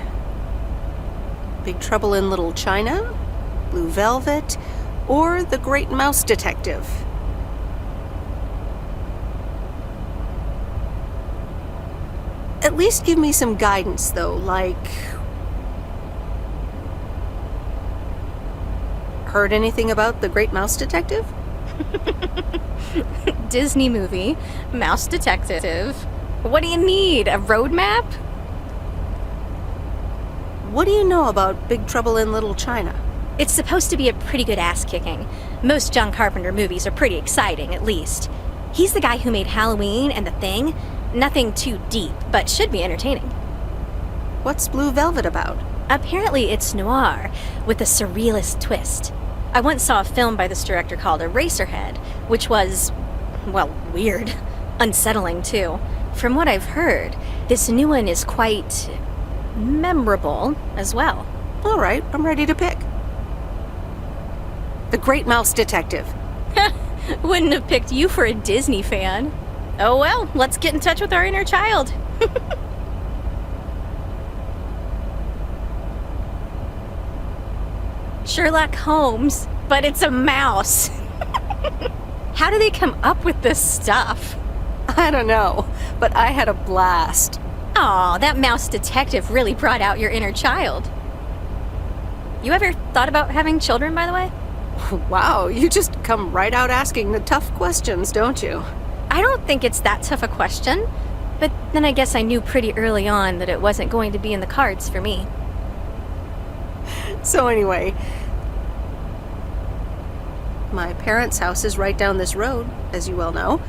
Big Trouble in Little China, Blue Velvet, or The Great Mouse Detective. At least give me some guidance, though, like... Heard anything about The Great Mouse Detective? Disney movie, Mouse Detective. What do you need, a roadmap? What do you know about Big Trouble in Little China? It's supposed to be a pretty good ass-kicking. Most John Carpenter movies are pretty exciting, at least. He's the guy who made Halloween and The Thing. Nothing too deep, but should be entertaining. What's Blue Velvet about? Apparently it's noir, with a surrealist twist. I once saw a film by this director called Eraserhead, which was, well, weird. Unsettling, too. From what I've heard, this new one is quite memorable as well. All right, I'm ready to pick. The Great Mouse Detective. Wouldn't have picked you for a Disney fan. Oh well, let's get in touch with our inner child. Sherlock Holmes, but it's a mouse. How do they come up with this stuff? I don't know, but I had a blast. Aw, that mouse detective really brought out your inner child. You ever thought about having children, by the way? Wow, you just come right out asking the tough questions, don't you? I don't think it's that tough a question, but then I guess I knew pretty early on that it wasn't going to be in the cards for me. So anyway, my parents' house is right down this road, as you well know.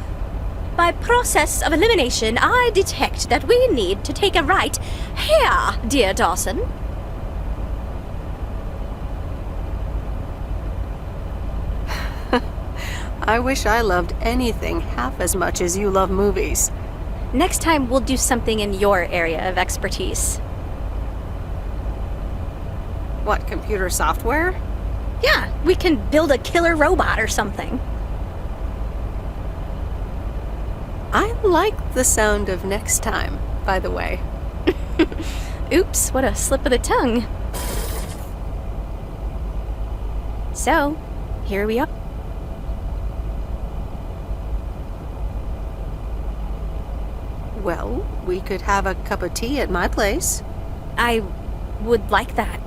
By process of elimination, I detect that we need to take a right here, dear Dawson. I wish I loved anything half as much as you love movies. Next time, we'll do something in your area of expertise. What, computer software? Yeah, We can build a killer robot or something. I like the sound of next time, by the way. Oops, what a slip of the tongue. So, here we are. Well, we could have a cup of tea at my place. I would like that.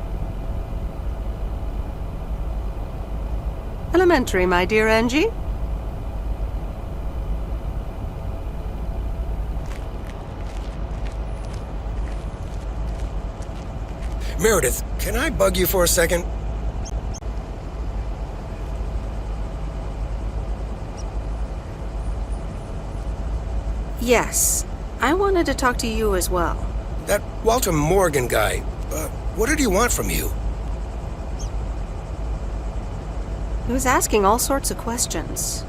Elementary, my dear Angie. Meredith, can I bug you for a second? Yes, I wanted to talk to you as well. That Walter Morgan guy, what did he want from you? He was asking all sorts of questions.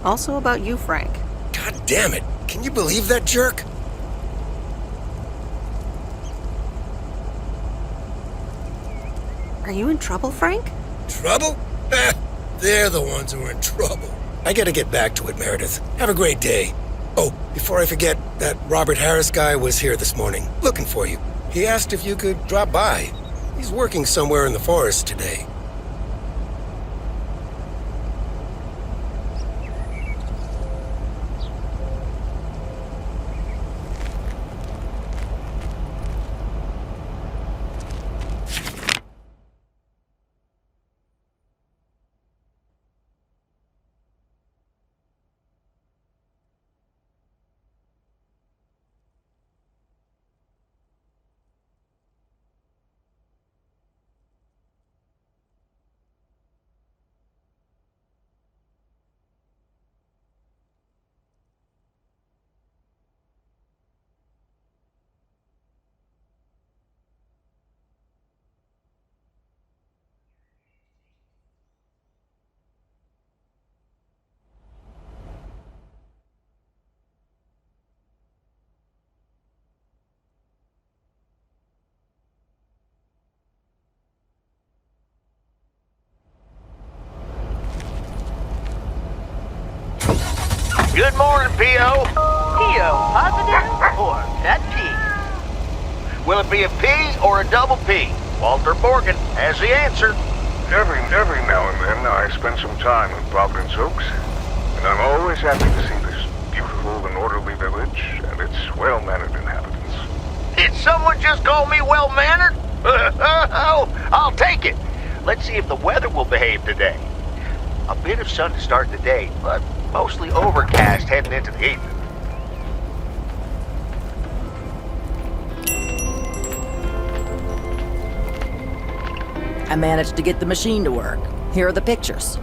Also about you, Frank. God damn it. Can you believe that jerk? Are you in trouble, Frank? Trouble? They're the ones who are in trouble. I gotta get back to it, Meredith. Have a great day. Oh, before I forget, that Robert Harris guy was here this morning, looking for you. He asked if you could drop by. He's working somewhere in the forest today. Good morning, P.O. P.O. positive or pet P? Will it be a P or a double P? Walter Morgan has the answer. Every now and then I spend some time in Providence Oaks, and I'm always happy to see this beautiful and orderly village and its well-mannered inhabitants. Did someone just call me well-mannered? I'll take it. Let's see if the weather will behave today. A bit of sun to start the day, but mostly overcast heading into the evening. I managed to get the machine to work. Here are the pictures.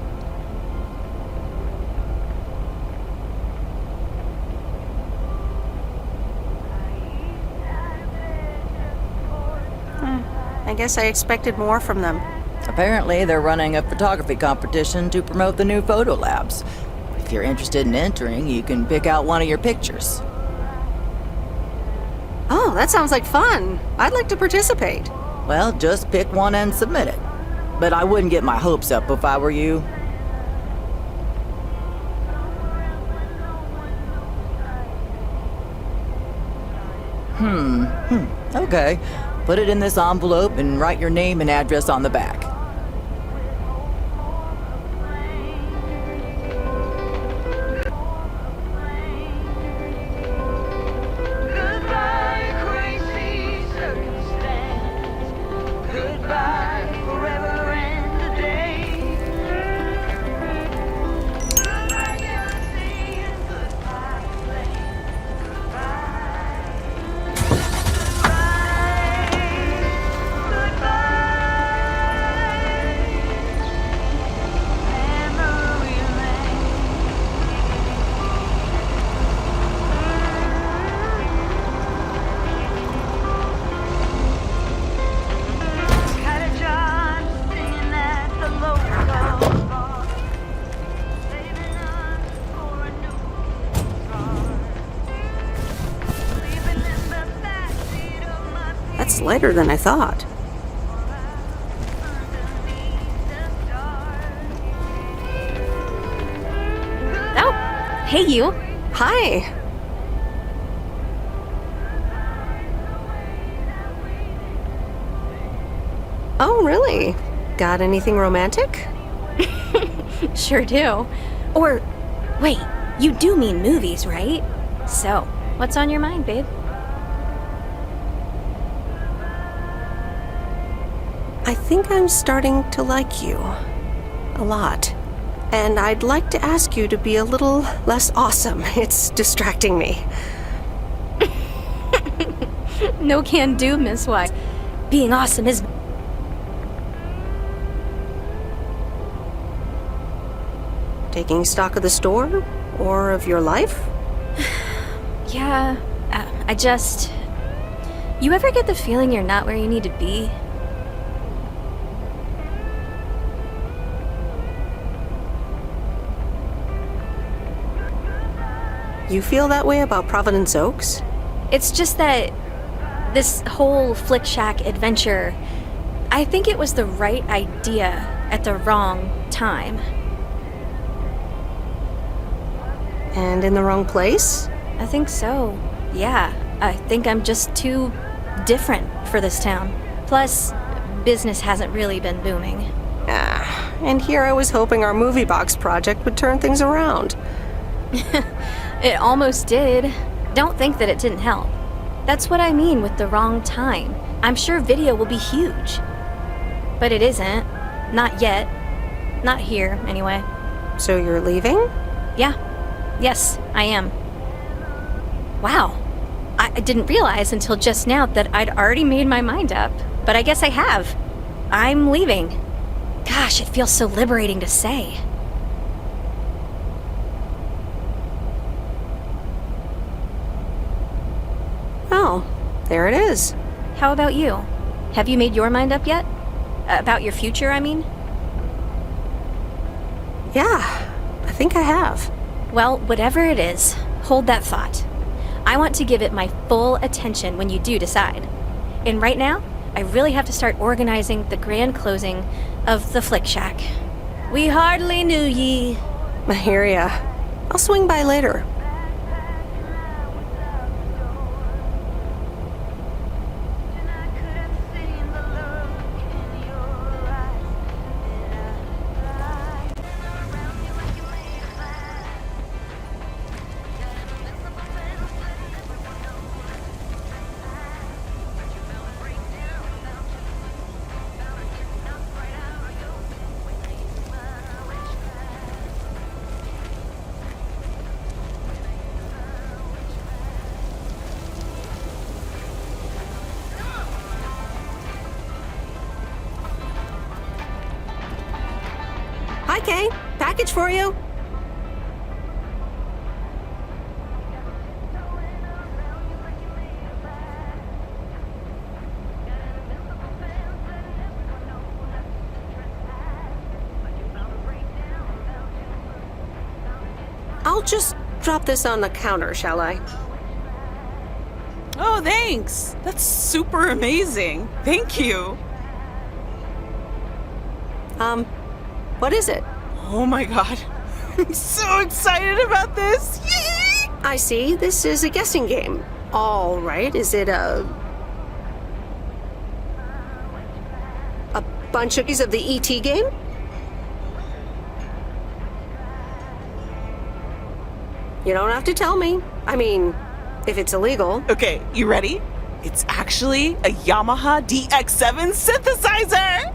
I guess I expected more from them. Apparently, they're running a photography competition to promote the new photo labs. If you're interested in entering, you can pick out one of your pictures. Oh, that sounds like fun. I'd like to participate. Well, just pick one and submit it. But I wouldn't get my hopes up if I were you. Okay. Put it in this envelope and write your name and address on the back. Lighter than I thought. Hey, you. Hi. Oh, really? Got anything romantic? Sure do. Or, wait, you do mean movies, right? So, what's on your mind, babe? I think I'm starting to like you. A lot. And I'd like to ask you to be a little less awesome. It's distracting me. No can do, Miss White. Being awesome is... Taking stock of the store? Or of your life? Yeah, I just... You ever get the feeling you're not where you need to be? You feel that way about Providence Oaks? It's just that this whole Flick Shack adventure, I think it was the right idea at the wrong time. And in the wrong place? I think so, yeah. I think I'm just too different for this town. Plus, business hasn't really been booming. And here I was hoping our movie box project would turn things around. It almost did. Don't think that it didn't help. That's what I mean with the wrong time. I'm sure video will be huge. But it isn't. Not yet. Not here, anyway. So you're leaving? Yeah. Yes, I am. Wow. I didn't realize until just now that I'd already made my mind up. But I guess I have. I'm leaving. Gosh, it feels so liberating to say. Oh, there it is. How about you? Have you made your mind up yet? About your future, I mean? Yeah, I think I have. Well, whatever it is, hold that thought. I want to give it my full attention when you do decide. And right now, I really have to start organizing the grand closing of the Flick Shack. We hardly knew ye. I hear ya. I'll swing by later. Hi, Kay. Package for you. I'll just drop this on the counter, shall I? Oh, thanks. That's super amazing. Thank you. What is it? Oh my god. I'm so excited about this. Yay! I see. This is a guessing game. All right. Is it a bunch of these of the E.T. game? You don't have to tell me. I mean, if it's illegal. Okay, you ready? It's actually a Yamaha DX7 synthesizer!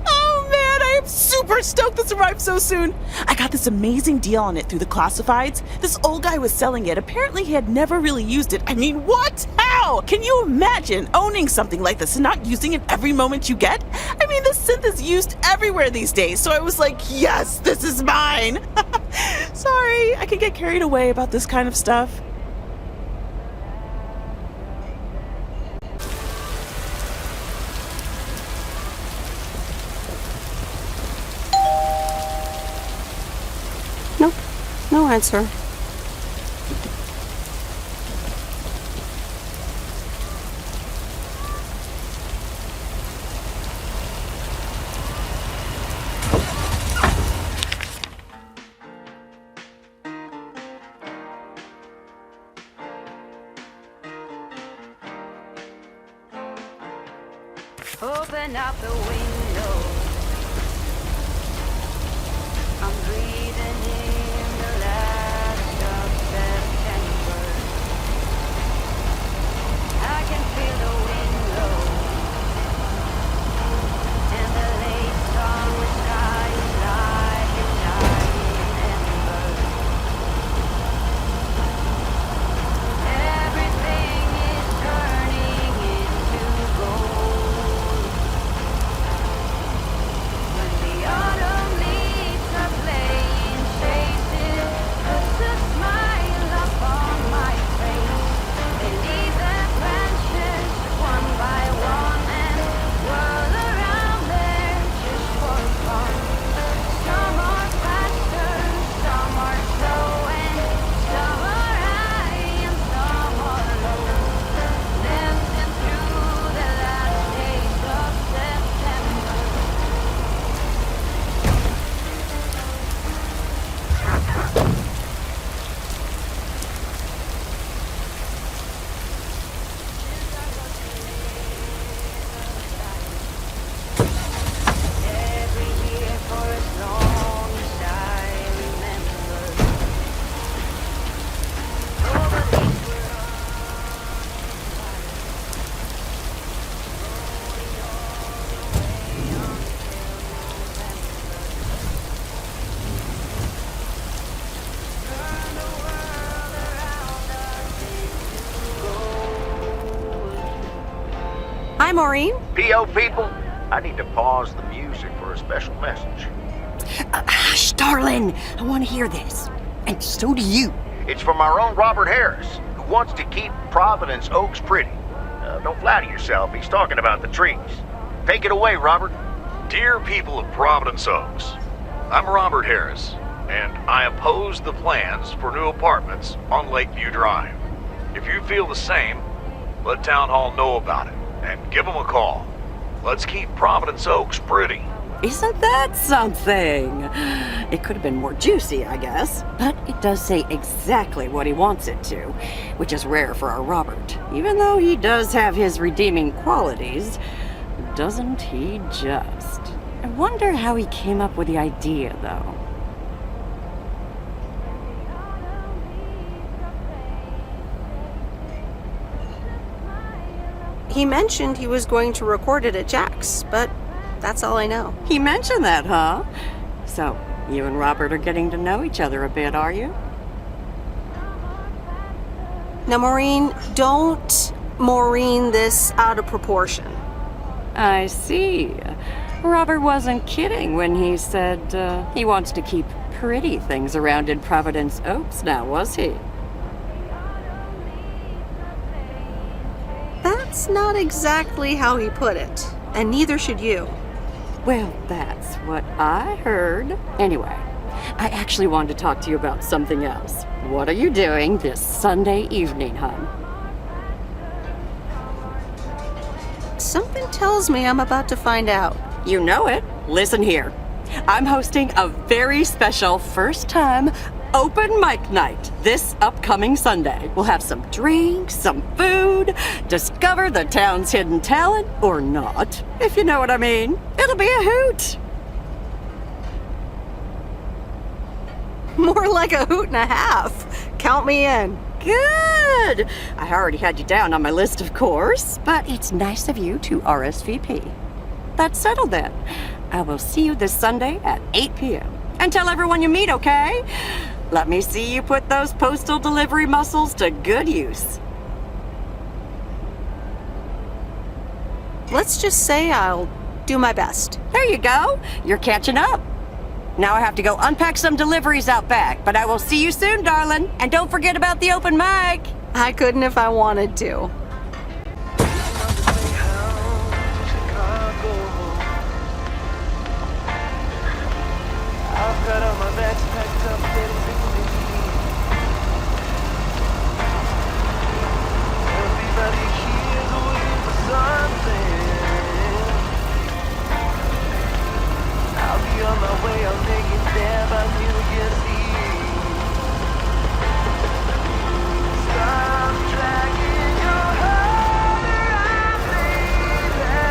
Oh man, I am super stoked this arrived so soon! I got this amazing deal on it through the classifieds. This old guy was selling it. Apparently he had never really used it. I mean, what? How? Can you imagine owning something like this and not using it every moment you get? I mean, this synth is used everywhere these days, so I was like, yes, this is mine! Sorry, I can get carried away about this kind of stuff. Nope, no answer. open up the window. I'm breathing in the last of September. I can feel the wind blow, and the late summer sky is like a dying ember. Everything is turning into gold. When the autumn leaves are playing chases, puts a smile upon my face. They leave their branches one by one and whirl around there just for fun. Some are faster, some are slow, and some are high and some are low. Dancing through the last days of September. Every year for as long as I remember. Over these Hi, Maureen. P.O. people, I need to pause the music for a special message. Hush, darling. I want to hear this. And so do you. It's from our own Robert Harris, who wants to keep Providence Oaks pretty. Don't flatter yourself, he's talking about the trees. Take it away, Robert. Dear people of Providence Oaks, I'm Robert Harris, and I oppose the plans for new apartments on Lakeview Drive. If you feel the same, let Town Hall know about it, and give them a call. Let's keep Providence Oaks pretty. Isn't that something? It could have been more juicy, I guess. But it does say exactly what he wants it to, which is rare for our Robert. Even though he does have his redeeming qualities, doesn't he just? I wonder how he came up with the idea, though. He mentioned he was going to record it at Jack's, but that's all I know. He mentioned that, huh? So, you and Robert are getting to know each other a bit, are you? Now, Maureen, don't Maureen this out of proportion. I see. Robert wasn't kidding when he said he wants to keep pretty things around in Providence Oaks now, was he? That's not exactly how he put it, and neither should you. Well, that's what I heard. Anyway, I actually wanted to talk to you about something else. What are you doing this Sunday evening, hon? Something tells me I'm about to find out. You know it. Listen here. I'm hosting a very special first-time open mic night this upcoming Sunday. We'll have some drinks, some food, discover the town's hidden talent, or not, if you know what I mean. It'll be a hoot. More like a hoot and a half. Count me in. Good. I already had you down on my list, of course, but it's nice of you to RSVP. That's settled then. I will see you this Sunday at 8 p.m. And tell everyone you meet, okay? Let me see you put those postal delivery muscles to good use. Let's just say I'll do my best. There you go. You're catching up. Now I have to go unpack some deliveries out back, but I will see you soon, darling. And don't forget about the open mic. I couldn't if I wanted to. I've got all my bags packed up, ready to leave. Everybody here's waiting for something. I'll be on my way, I'll make it there by New Year's Eve. Stop dragging your heart around, baby.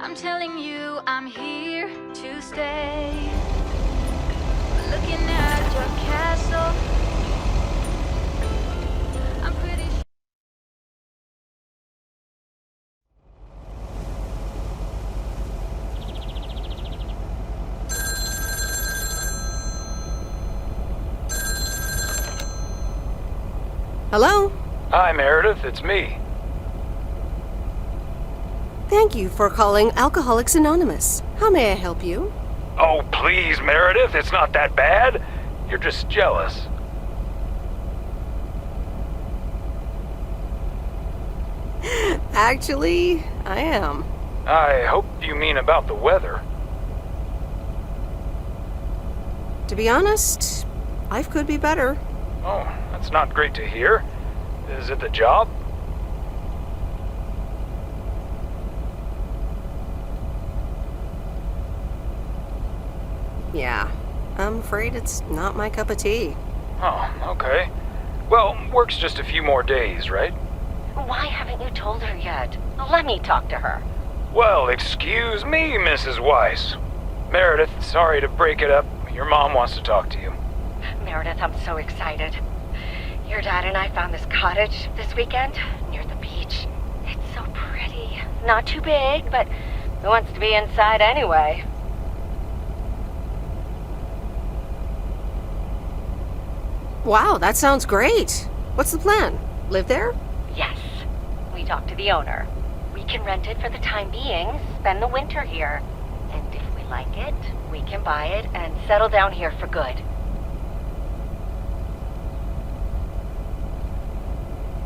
I'm telling you, I'm here to stay. Looking at your castle. I'm pretty sure. Hello? Hi, Meredith, it's me. Thank you for calling Alcoholics Anonymous. How may I help you? Oh, please, Meredith, it's not that bad. You're just jealous. Actually, I am. I hope you mean about the weather. To be honest, life could be better. Oh, that's not great to hear. Is it the job? Yeah, I'm afraid it's not my cup of tea. Oh, okay. Well, work's just a few more days, right? Why haven't you told her yet? Let me talk to her. Well, excuse me, Mrs. Weiss. Meredith, sorry to break it up. Your mom wants to talk to you. Meredith, I'm so excited. Your dad and I found this cottage this weekend near the beach. It's so pretty. Not too big, but who wants to be inside anyway? Wow, that sounds great. What's the plan? Live there? Yes. We talked to the owner. We can rent it for the time being, spend the winter here. And if we like it, we can buy it and settle down here for good.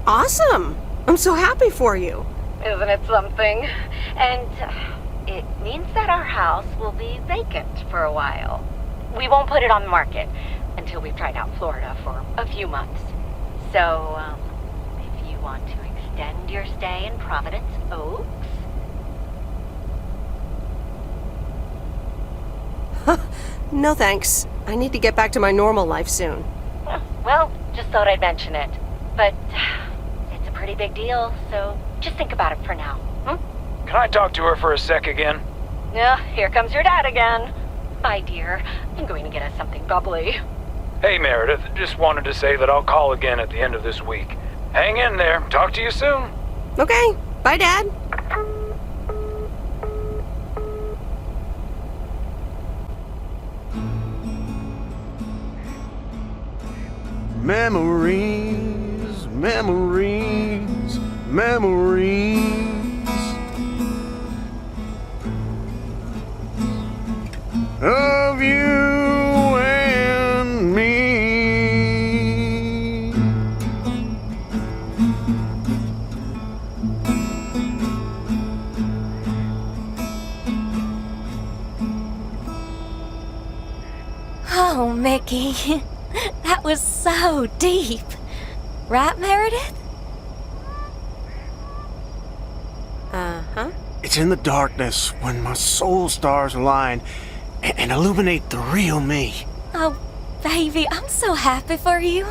Awesome! I'm so happy for you. Isn't it something? And it means that our house will be vacant for a while. We won't put it on the market until we've tried out Florida for a few months. So, if you want to extend your stay in Providence Oaks... No thanks. I need to get back to my normal life soon. Well, just thought I'd mention it. But it's a pretty big deal, so just think about it for now. Can I talk to her for a sec again? Here comes your dad again. Bye, dear. I'm going to get us something bubbly. Hey, Meredith, just wanted to say that I'll call again at the end of this week. Hang in there. Talk to you soon. Okay. Bye, Dad. Memories, memories, memories. Of you and me. Oh, Mickey. That was so deep. Right, Meredith? Uh-huh. It's in the darkness when my soul stars align and illuminate the real me. Oh, baby, I'm so happy for you.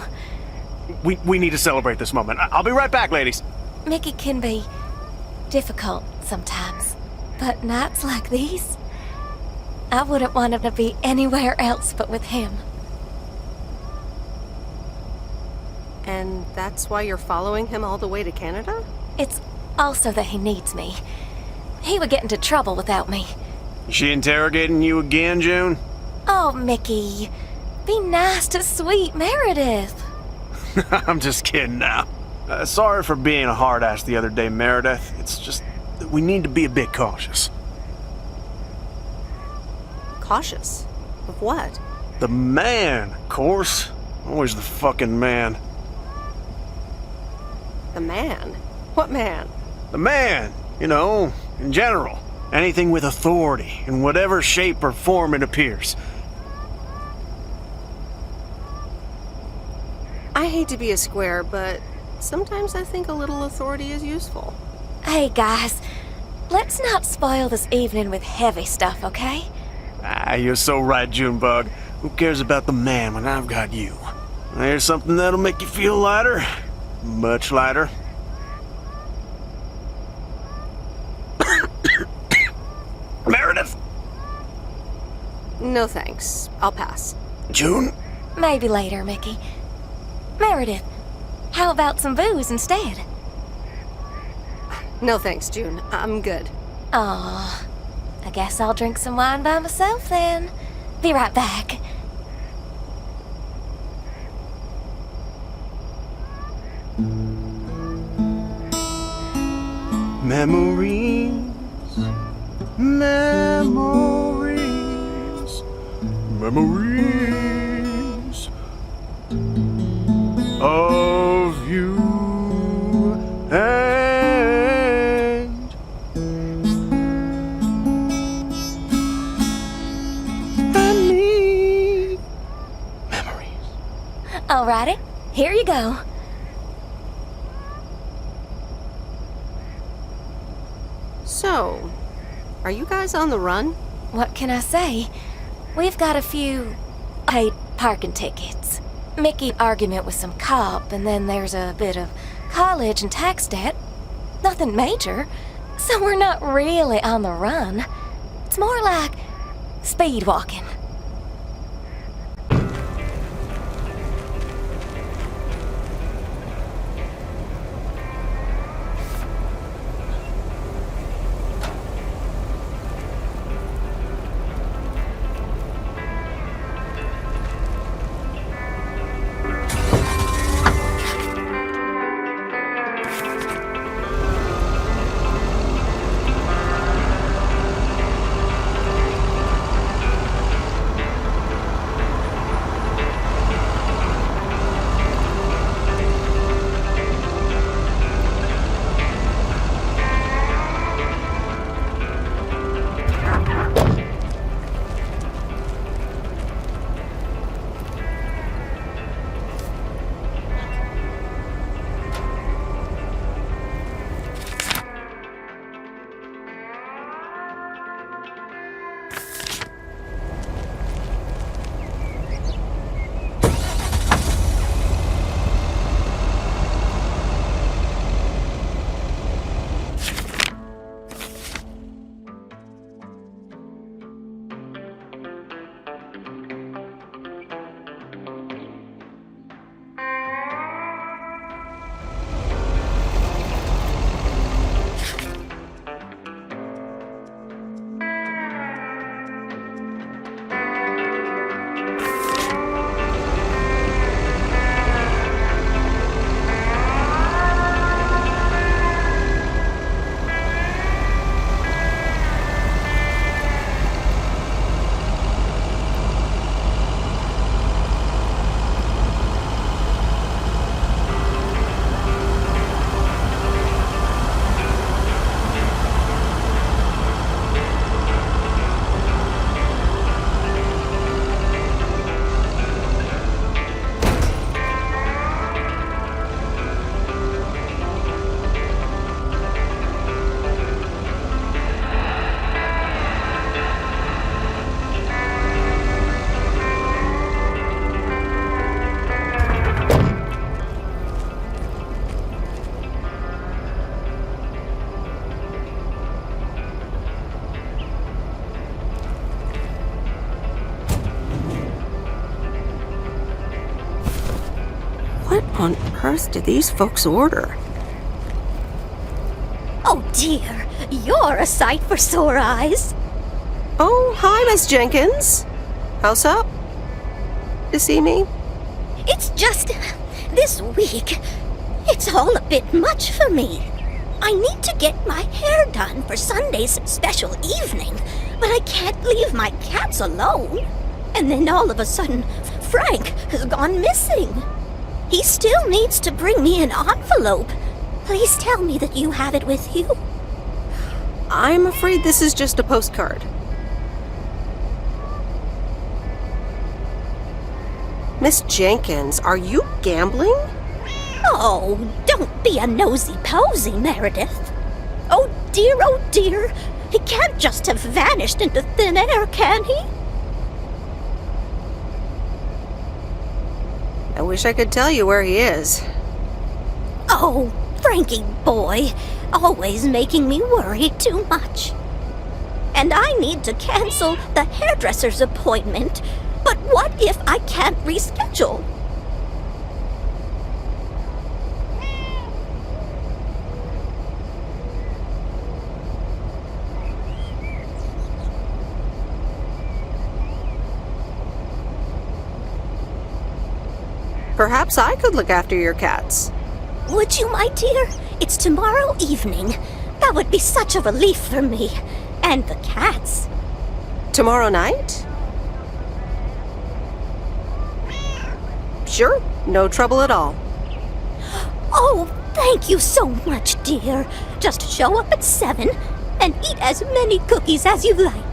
We need to celebrate this moment. I'll be right back, ladies. Mickey can be difficult sometimes, but nights like these, I wouldn't want him to be anywhere else but with him. And that's why you're following him all the way to Canada? It's also that he needs me. He would get into trouble without me. Is she interrogating you again, June? Oh, Mickey. Be nice to sweet Meredith. I'm just kidding now. Sorry for being a hard ass the other day, Meredith. It's just that we need to be a bit cautious. Cautious? Of what? The man, of course. Always the fucking man. The man? What man? The man, you know, in general. Anything with authority, in whatever shape or form it appears. I hate to be a square, but sometimes I think a little authority is useful. Hey, guys. Let's not spoil this evening with heavy stuff, okay? You're so right, Junebug. Who cares about the man when I've got you? Here's something that'll make you feel lighter. Much lighter. No thanks. I'll pass. June? Maybe later, Mickey. Meredith, how about some booze instead? No thanks, June. I'm good. Aw, I guess I'll drink some wine by myself then. Be right back. Memories, memories, memories of you and me. Memories. Alrighty, here you go. So, are you guys on the run? What can I say? We've got a few paid parking tickets. Mickey argument with some cop, and then there's a bit of college and tax debt. Nothing major, so we're not really on the run. It's more like speed walking. What on earth did these folks order? Oh dear, you're a sight for sore eyes. Oh, hi, Miss Jenkins. How's up? To see me? It's just this week. It's all a bit much for me. I need to get my hair done for Sunday's special evening, but I can't leave my cats alone. And then all of a sudden, Frank has gone missing. He still needs to bring me an envelope. Please tell me that you have it with you. I'm afraid this is just a postcard. Miss Jenkins, are you gambling? Oh, don't be a nosy-posy, Meredith. Oh dear, he can't just have vanished into thin air, can he? I wish I could tell you where he is. Oh, Frankie boy, always making me worry too much. and I need to cancel the hairdresser's appointment. But what if I can't reschedule? Perhaps I could look after your cats. Would you, my dear? It's tomorrow evening. That would be such a relief for me. And the cats. Tomorrow night? Sure, no trouble at all. Oh, thank you so much, dear. Just show up at 7 and eat as many cookies as you like.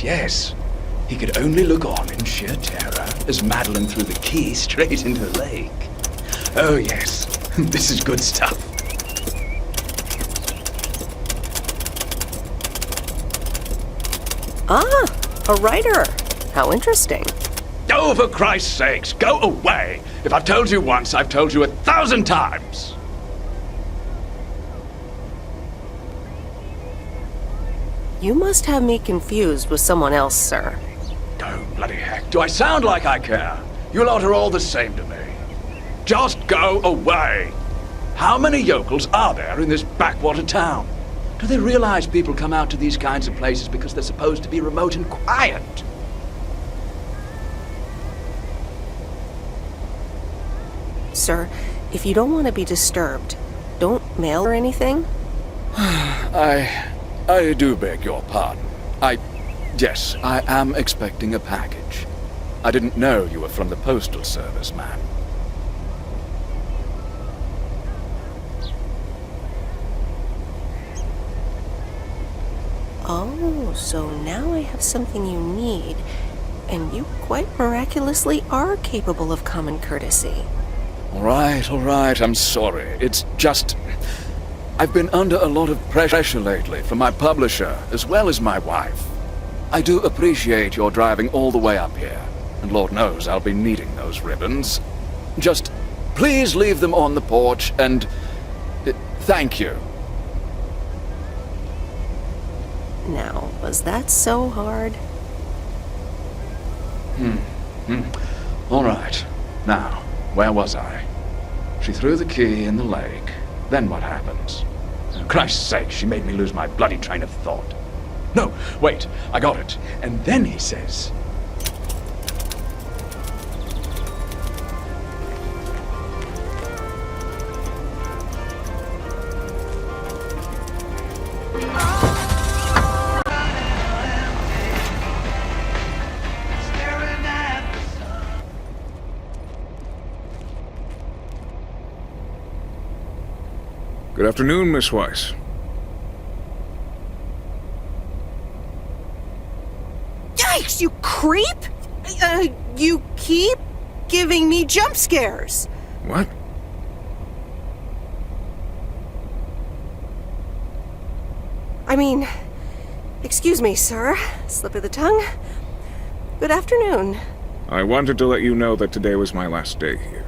Yes. He could only look on in sheer terror as Madeline threw the key straight into the lake. Oh, yes. This is good stuff. Ah, a writer. How interesting. Oh, for Christ's sakes, go away! If I've told you once, I've told you 1,000 times! You must have me confused with someone else, sir. Oh, bloody heck. Do I sound like I care? You lot are all the same to me. Just go away! How many yokels are there in this backwater town? Do they realize people come out to these kinds of places because they're supposed to be remote and quiet? Sir, if you don't want to be disturbed, don't mail or anything? I do beg your pardon. Yes, I am expecting a package. I didn't know you were from the Postal Service, ma'am. Oh, so now I have something you need, and you quite miraculously are capable of common courtesy. All right, I'm sorry. It's just... I've been under a lot of pressure lately from my publisher, as well as my wife. I do appreciate your driving all the way up here, and Lord knows I'll be needing those ribbons. Just please leave them on the porch, and... thank you. Now, was that so hard? All right. Now, where was I? She threw the key in the lake. Then what happens? For Christ's sake, she made me lose my bloody train of thought. No, wait, I got it. And then he says... Good afternoon, Miss Weiss. Yikes, you creep! You keep giving me jump scares. What? I mean, excuse me, sir. Slip of the tongue. Good afternoon. I wanted to let you know that today was my last day here.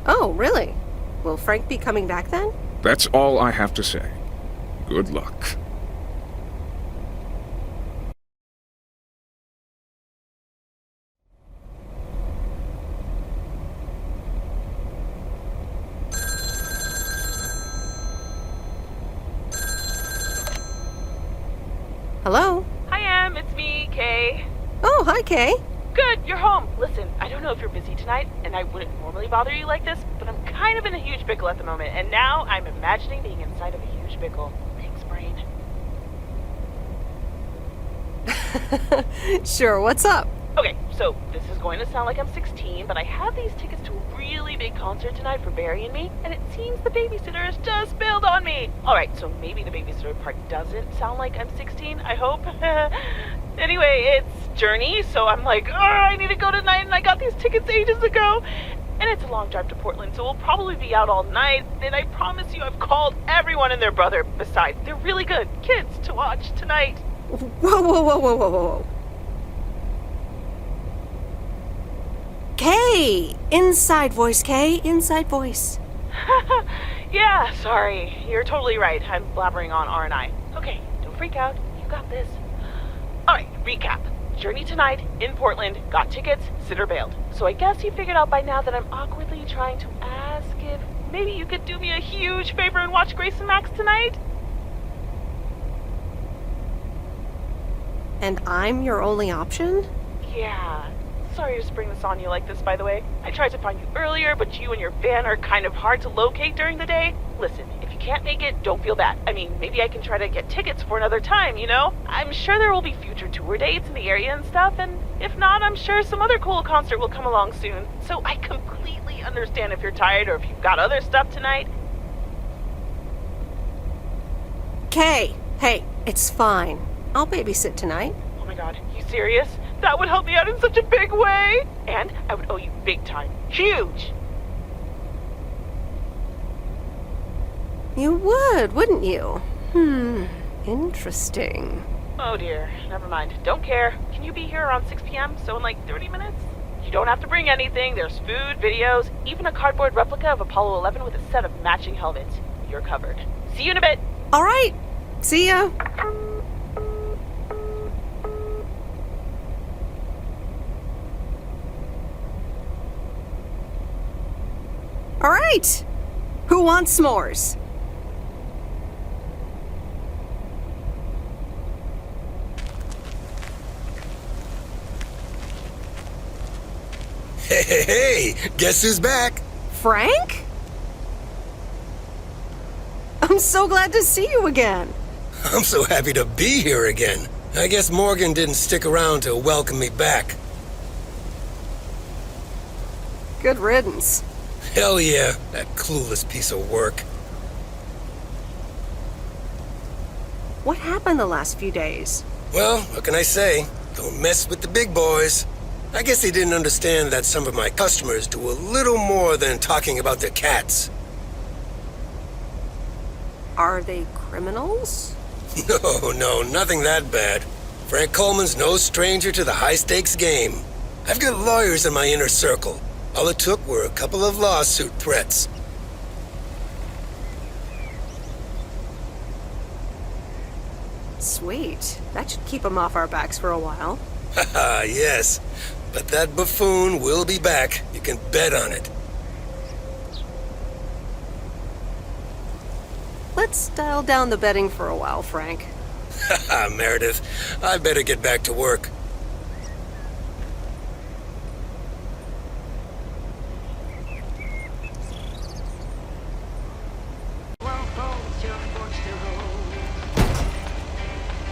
Oh, really? Will Frank be coming back then? That's all I have to say. Good luck. Hello? Hi, it's me, Kay. Oh, hi, Kay. Good, you're home. Listen, I don't know if you're busy tonight, and I wouldn't normally bother you like this, but I'm kind of in a huge pickle at the moment, and now I'm imagining being inside of a huge pickle. Thanks, brain. Sure, what's up? Okay, so this is going to sound like I'm 16, but I have these tickets to a really big concert tonight for Barry and me, and it seems the babysitter has just bailed on me. Alright, so maybe the babysitter part doesn't sound like I'm 16, I hope. Anyway, it's Journey, so I'm like, oh, I need to go tonight, and I got these tickets ages ago. And it's a long drive to Portland, so we'll probably be out all night. And I promise you I've called everyone and their brother. Besides, they're really good kids to watch tonight. Whoa. Kay! Inside voice, Kay. Inside voice. Yeah, sorry. You're totally right. I'm blabbering on, aren't I? Okay, don't freak out. You got this. Alright, recap. Journey tonight, in Portland, got tickets, sitter bailed. So I guess you figured out by now that I'm awkwardly trying to ask if maybe you could do me a huge favor and watch Grace and Max tonight? And I'm your only option? Yeah. Sorry to spring this on you like this, by the way. I tried to find you earlier, but you and your van are kind of hard to locate during the day. Listen, if you can't make it, don't feel bad. I mean, maybe I can try to get tickets for another time, you know? I'm sure there will be future tour dates in the area and stuff, and if not, I'm sure some other cool concert will come along soon. So I completely understand if you're tired or if you've got other stuff tonight. Kay, hey, it's fine. I'll babysit tonight. Oh my god, you serious? That would help me out in such a big way! And I would owe you big time. Huge! You would, wouldn't you? Interesting. Oh dear, never mind. Don't care. Can you be here around 6 p.m., so in like 30 minutes? You don't have to bring anything. There's food, videos, even a cardboard replica of Apollo 11 with a set of matching helmets. You're covered. See you in a bit! Alright, see ya! All right. Who wants s'mores? Hey, guess who's back? Frank? I'm so glad to see you again. I'm so happy to be here again. I guess Morgan didn't stick around to welcome me back. Good riddance. Hell yeah, that clueless piece of work. What happened the last few days? Well, what can I say? Don't mess with the big boys. I guess they didn't understand that some of my customers do a little more than talking about their cats. Are they criminals? No, nothing that bad. Frank Coleman's no stranger to the high-stakes game. I've got lawyers in my inner circle. All it took were a couple of lawsuit threats. Sweet. That should keep them off our backs for a while. Haha, yes. But that buffoon will be back. You can bet on it. Let's dial down the betting for a while, Frank. Haha, Meredith. I better get back to work.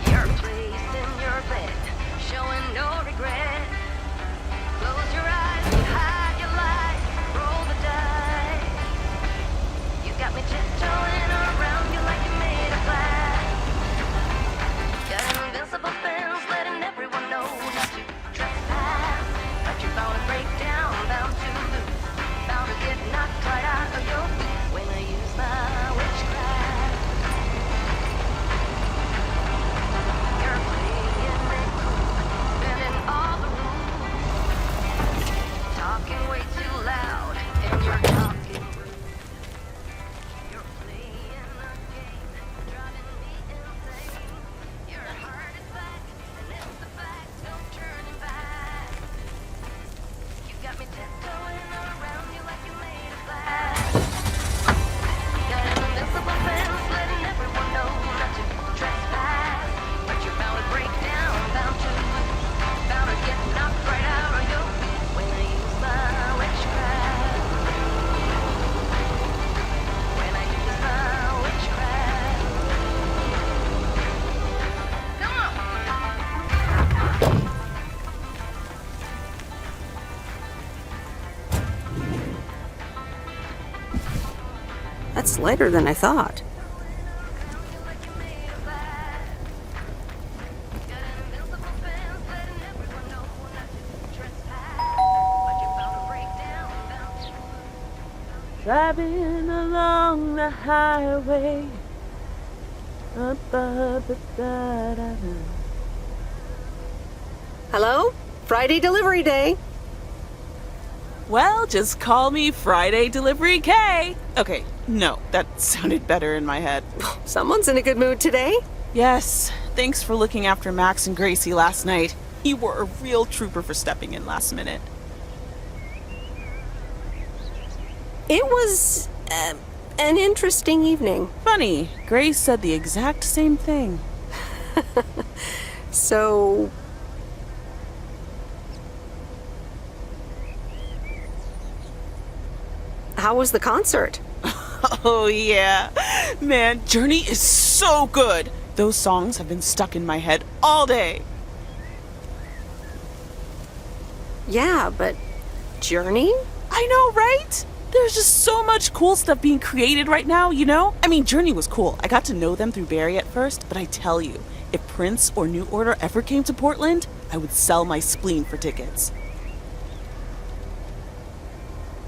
Your place in your bed, showing no regret. Close your eyes and hide your light. Roll the dice. You got me tiptoeing around you like you made of glass. Got invincible fence letting everyone know not to trespass. But you're bound to break down, bound to lose, bound to get knocked right out of your feet when I use my witchcraft. Talking way too loud, and you're talking rude. You're playing a game, driving me insane. Your heart is back, and it's a fact, no turning back. You got me tiptoeing around you like you made of glass. Got an invincible fence letting everyone know not to trespass. But you're bound to break down, bound to lose, bound to get knocked right out of your feet when I use my witchcraft. When I use my witchcraft. Come on. That's lighter than I thought. Driving along the highway. Hello? Friday delivery day. Well, just call me Friday Delivery K. Okay, no, that sounded better in my head. Someone's in a good mood today. Yes, thanks for looking after Max and Gracie last night. You were a real trooper for stepping in last minute. It was an interesting evening. Funny, Grace said the exact same thing. So... how was the concert? Oh yeah. Man, Journey is so good. Those songs have been stuck in my head all day. Yeah, but Journey? I know, right? There's just so much cool stuff being created right now, you know? I mean, Journey was cool. I got to know them through Barry at first, but I tell you, if Prince or New Order ever came to Portland, I would sell my spleen for tickets.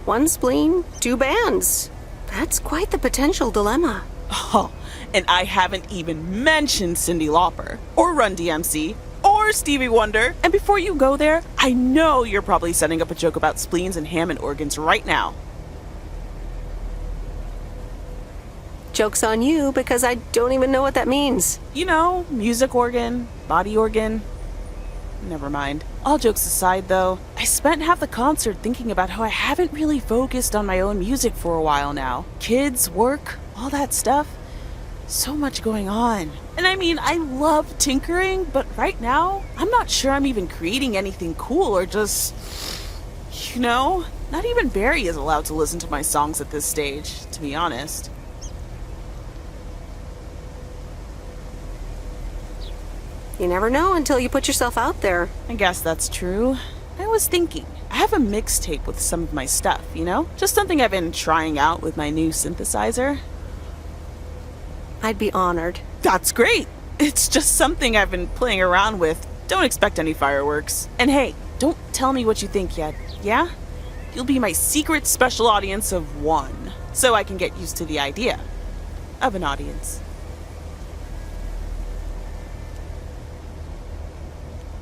One spleen, two bands. That's quite the potential dilemma. Oh, and I haven't even mentioned Cyndi Lauper, or Run DMC, or Stevie Wonder. And before you go there, I know you're probably setting up a joke about spleens and Hammond organs right now. Joke's on you, because I don't even know what that means. You know, music organ, body organ. Never mind. All jokes aside, though, I spent half the concert thinking about how I haven't really focused on my own music for a while now. Kids, work, all that stuff. So much going on. And I mean, I love tinkering, but right now, I'm not sure I'm even creating anything cool or just You know, not even Barry is allowed to listen to my songs at this stage, to be honest. You never know until you put yourself out there. I guess that's true. I was thinking, I have a mixtape with some of my stuff, you know? Just something I've been trying out with my new synthesizer. I'd be honored. That's great! It's just something I've been playing around with. Don't expect any fireworks. And hey, don't tell me what you think yet, yeah? You'll be my secret special audience of 1, so I can get used to the idea of an audience.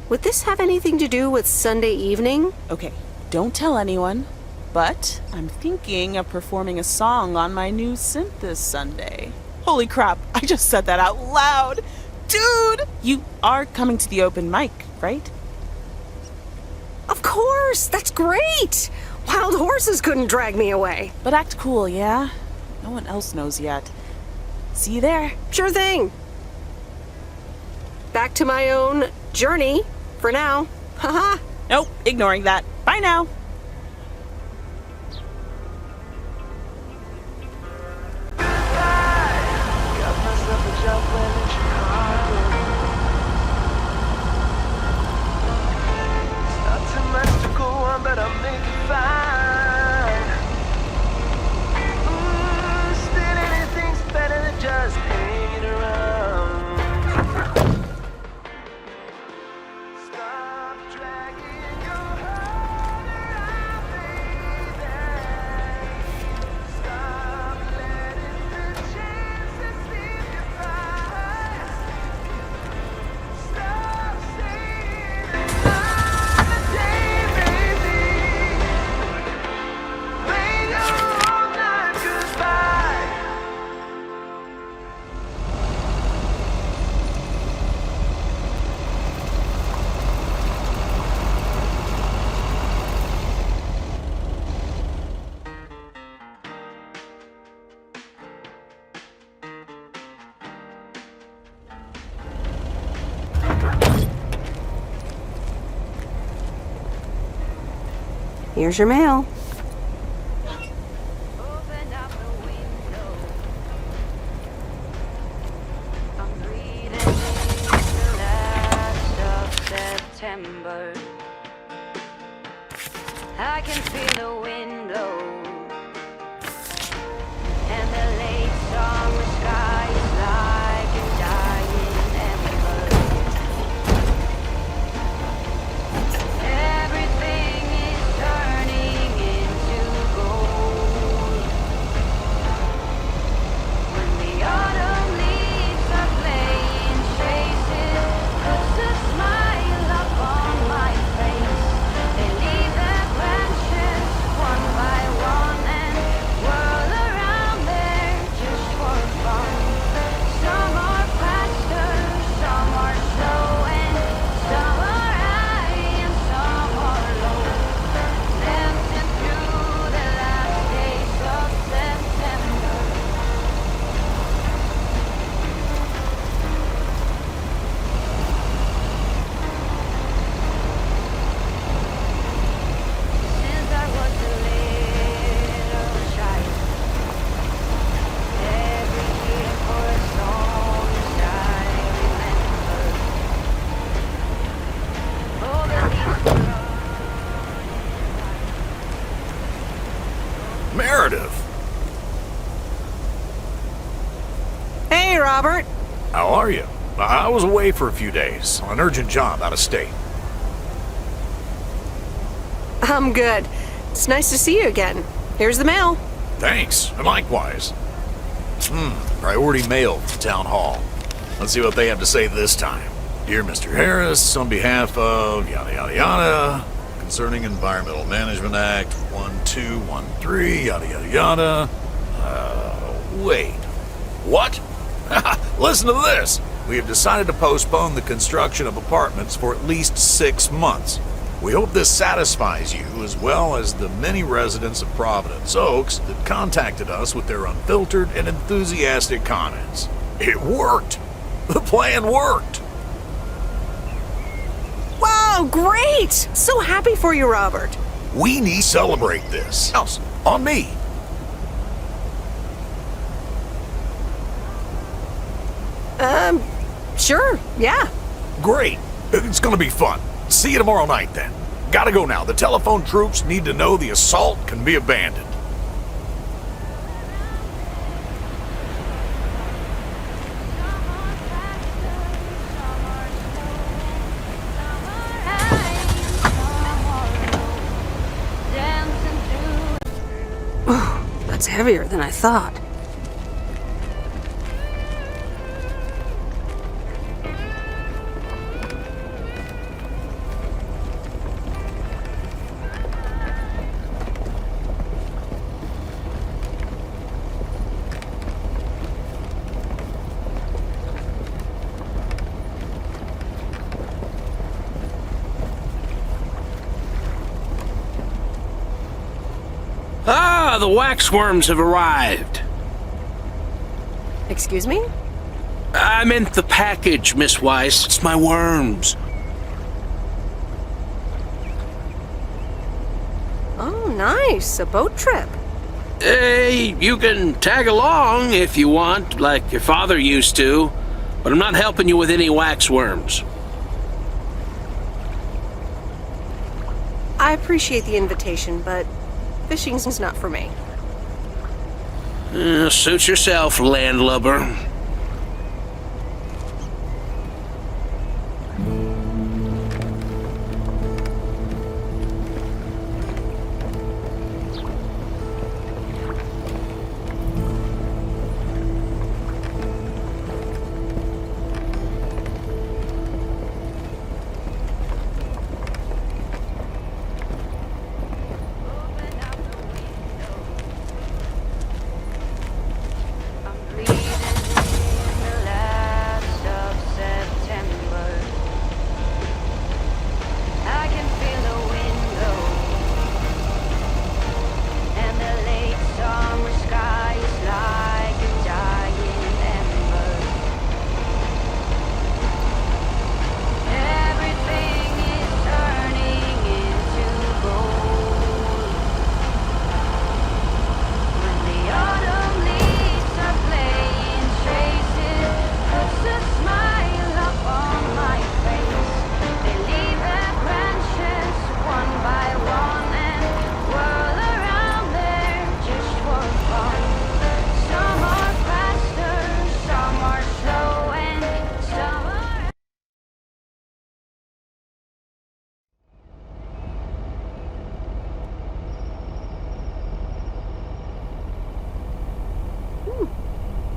Would this have anything to do with Sunday evening? Okay, don't tell anyone, but I'm thinking of performing a song on my new synth this Sunday. Holy crap, I just said that out loud! Dude! You are coming to the open mic, right? Of course! That's great! Wild horses couldn't drag me away. But act cool, yeah? No one else knows yet. See you there. Sure thing. Back to my own journey for now. Haha. Nope, ignoring that. Bye now. But I'll make it fine. Still anything's better than just hanging around. Stop dragging your heart around, baby. Stop letting the chances slip you by. Stop saying another day, baby. Here's your mail. September, I can feel the wind blow, and the late summer sky is like a dying ember. Everything is turning into gold. When the autumn leaves are playing chases, puts a smile upon my face. They leave their branches one by one and whirl around there just for fun. Some are faster, some are slow, and some are high and some are low. Dancing through the last days of September. Since I was a little child, every year for a song I remember. Oh, the leaves were Meredith, Hey, Robert. how are you? I was away for a few days on an urgent job out of state. I'm good. It's nice to see you again. Here's the mail. Thanks, and likewise. Priority mail from Town Hall. Let's see what they have to say this time. Dear Mr. Harris, on behalf of yada yada yada, concerning Environmental Management Act 1213, yada yada yada. Wait. What? Listen to this. We have decided to postpone the construction of apartments for at least 6 months. We hope this satisfies you as well as the many residents of Providence Oaks that contacted us with their unfiltered and enthusiastic comments. It worked. The plan worked. Wow, great! So happy for you, Robert. We need to celebrate this. House, on me. Sure, yeah. Great. It's gonna be fun. See you tomorrow night then. Gotta go now. The telephone troops need to know the assault can be abandoned. That's heavier than I thought. Ah, the waxworms have arrived. Excuse me? I meant the package, Miss Weiss. It's my worms. Oh, nice. A boat trip. Hey, you can tag along if you want, like your father used to, but I'm not helping you with any waxworms. I appreciate the invitation, but fishing's not for me. Suit yourself, landlubber.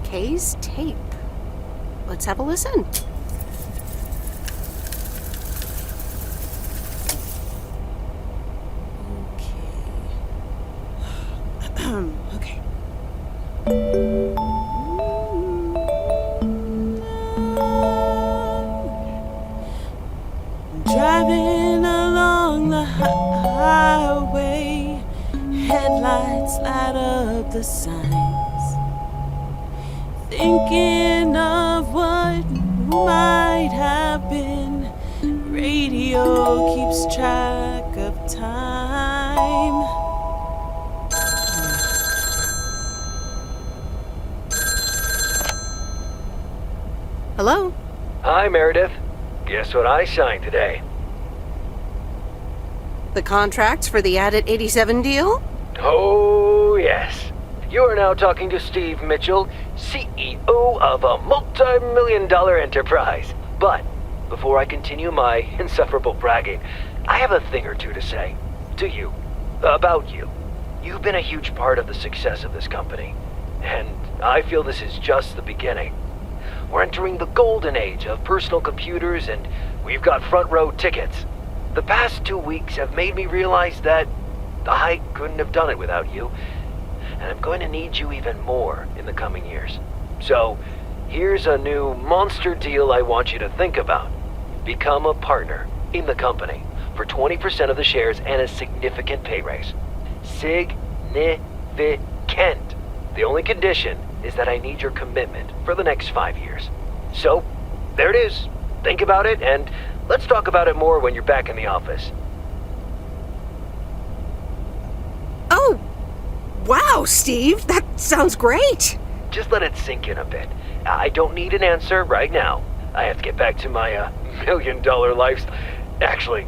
Kay's tape. Let's have a listen. Okay. Driving along the highway, headlights light up the signs. Thinking of what might have been. Radio keeps track of time. Hello? Hi, Meredith. Guess what I signed today? The contracts for the Added 87 deal? Oh, yes. You are now talking to Steve Mitchell, CEO of a multi-million-dollar enterprise. But before I continue my insufferable bragging, I have a thing or two to say. To you. About you. You've been a huge part of the success of this company. And I feel this is just the beginning. We're entering the golden age of personal computers, and we've got front row tickets. The past 2 weeks have made me realize that I couldn't have done it without you. And I'm going to need you even more in the coming years. So, here's a new monster deal I want you to think about. Become a partner in the company for 20% of the shares and a significant pay raise. Significant. The only condition is that I need your commitment for the next 5 years. So, there it is. Think about it, and let's talk about it more when you're back in the office. Wow, Steve, that sounds great. Just let it sink in a bit. I don't need an answer right now. I have to get back to my $1 million lifestyle. Actually,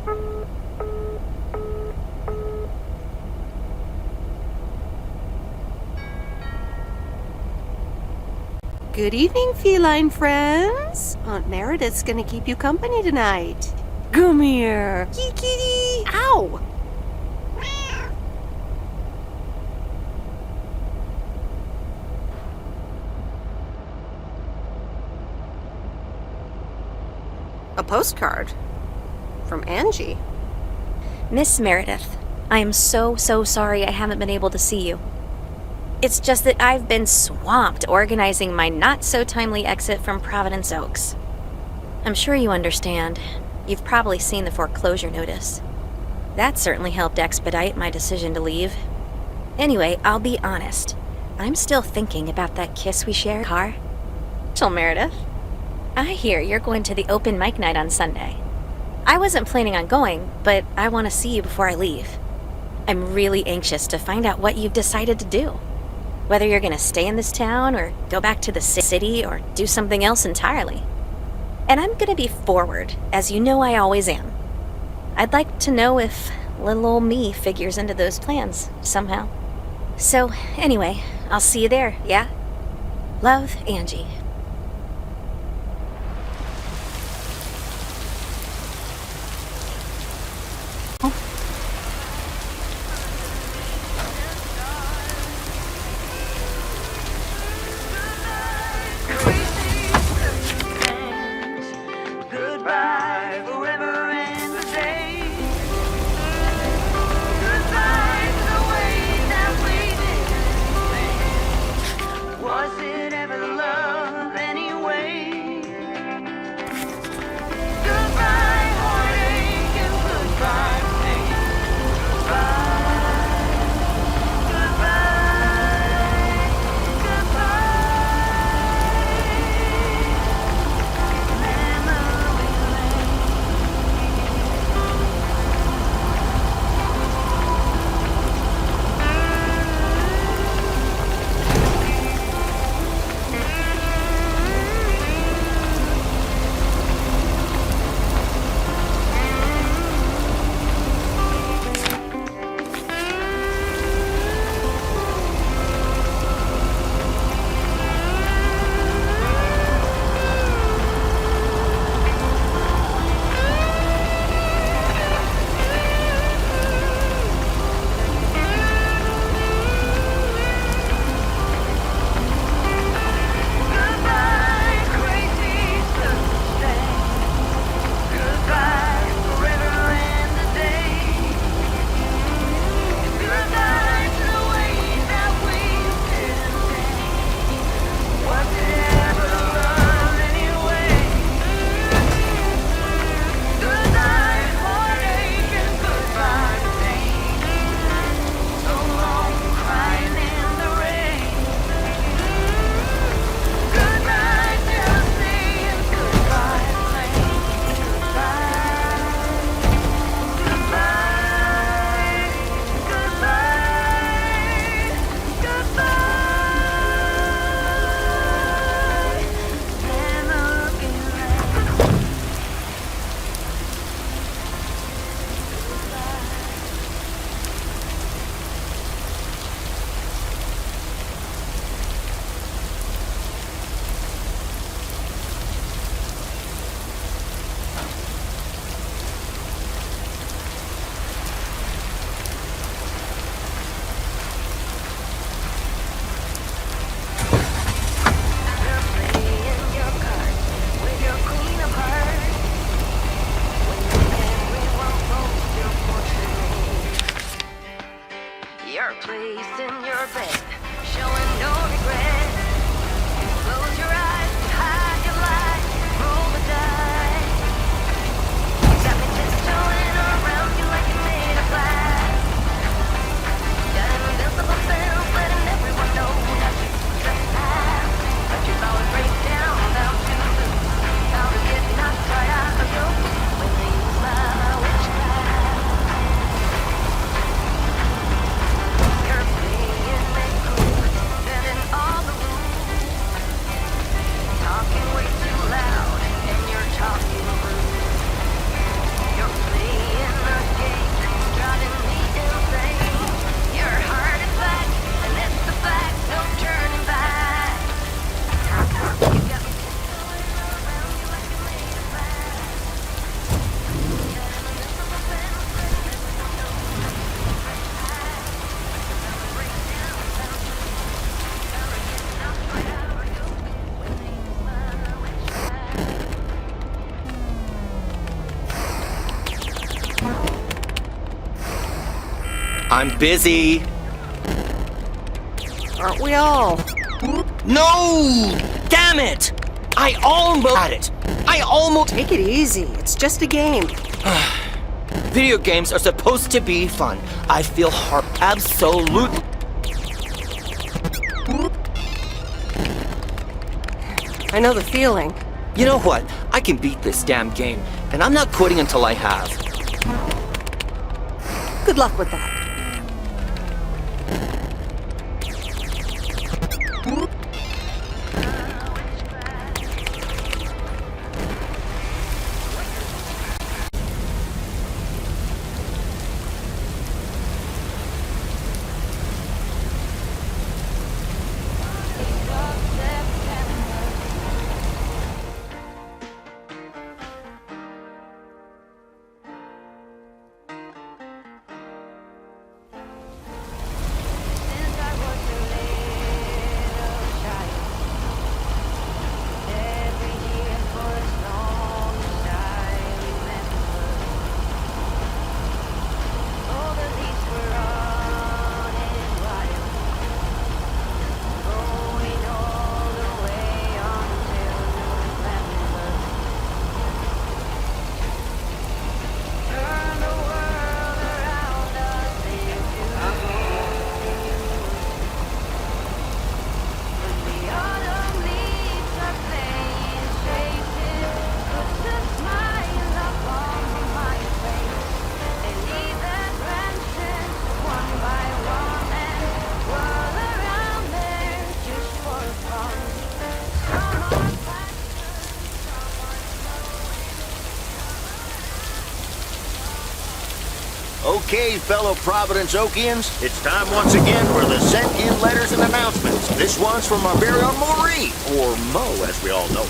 Good evening, feline friends. Aunt Meredith's gonna keep you company tonight. Come here. Kitty! Ow! A postcard from Angie. Miss Meredith, I am so sorry I haven't been able to see you. It's just that I've been swamped organizing my not-so-timely exit from Providence Oaks. I'm sure you understand. You've probably seen the foreclosure notice. That certainly helped expedite my decision to leave. Anyway, I'll be honest. I'm still thinking about that kiss we shared in the car. Rachel Meredith, I hear you're going to the open mic night on Sunday. I wasn't planning on going, but I want to see you before I leave. I'm really anxious to find out what you've decided to do. Whether you're going to stay in this town or go back to the city or do something else entirely. And I'm going to be forward, as you know I always am. I'd like to know if little old me figures into those plans somehow. So, anyway, I'll see you there, yeah? Love, Angie. Goodbye forever and a day. Goodbye to the way that we did. Was it ever love anyway? Goodbye heartache and goodbye pain. Goodbye, your place in your bed, showing no regret. Close your eyes, hide your light, roll the dice. Got me tiptoeing around you like you made of glass. Got invincible spells, letting everyone know that you trespass. But you always break down to lose. How to get knocked right out of your feet when they use my witchcraft. You're I'm busy. Aren't we all? No! Damn it! I almost had it. Take it easy. It's just a game. Video games are supposed to be fun. I feel absolute. I know the feeling. You know what? I can beat this damn game, and I'm not quitting until I have. Good luck with that. Okay, fellow Providence Okians, it's time once again for the sent-in letters and announcements. This one's from our very own Maureen, or Mo, as we all know.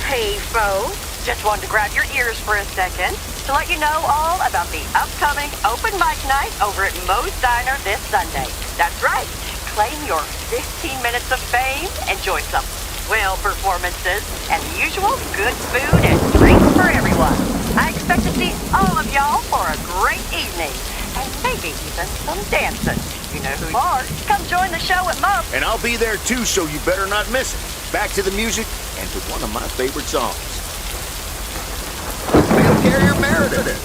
Hey, folks. Just wanted to grab your ears for a second to let you know all about the upcoming open mic night over at Mo's Diner this Sunday. That's right. Claim your 15 minutes of fame, enjoy some swell performances, and the usual good food and drinks for everyone. I expect to see all of y'all for a great evening, and maybe even some dancing. You know who you are. Come join the show at Mo. And I'll be there too, so you better not miss it. Back to the music and to one of my favorite songs. Mail Carrier Meredith.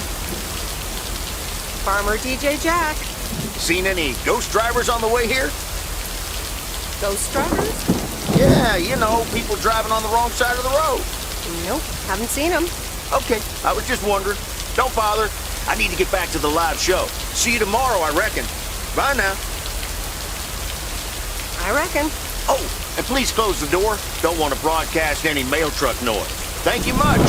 Farmer DJ Jack. Seen any ghost drivers on the way here? Ghost drivers? Yeah, you know, people driving on the wrong side of the road. Nope, haven't seen them. Okay, I was just wondering. Don't bother. I need to get back to the live show. See you tomorrow, I reckon. Bye now. I reckon. Oh, and please close the door. Don't want to broadcast any mail truck noise. Thank you much.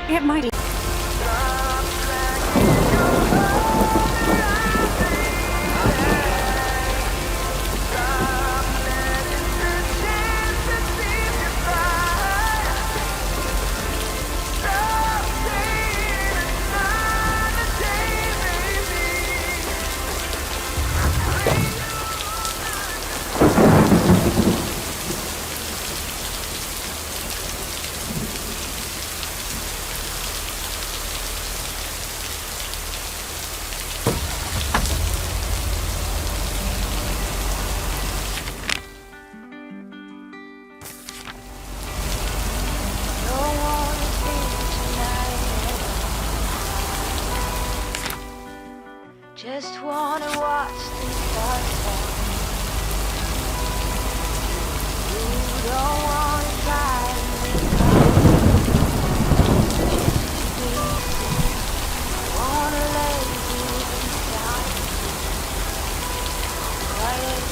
It might. Just wanna watch the stars fall. You don't wanna drive me I wanna lay you inside. Quiet.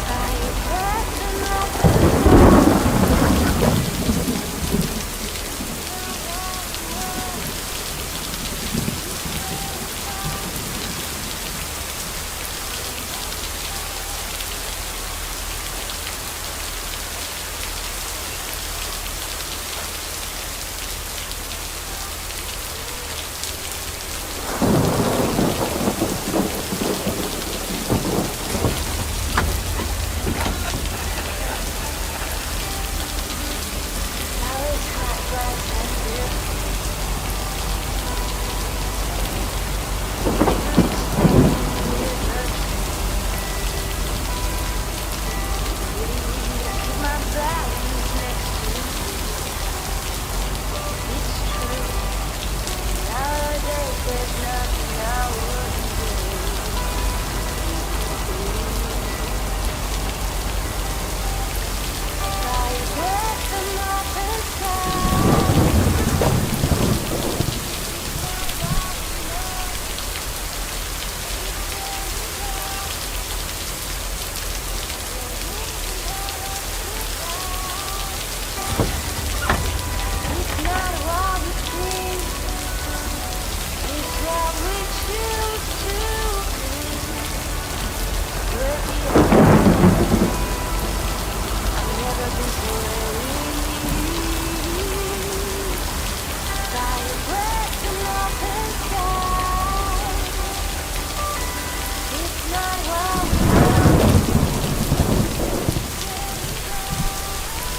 By your breath and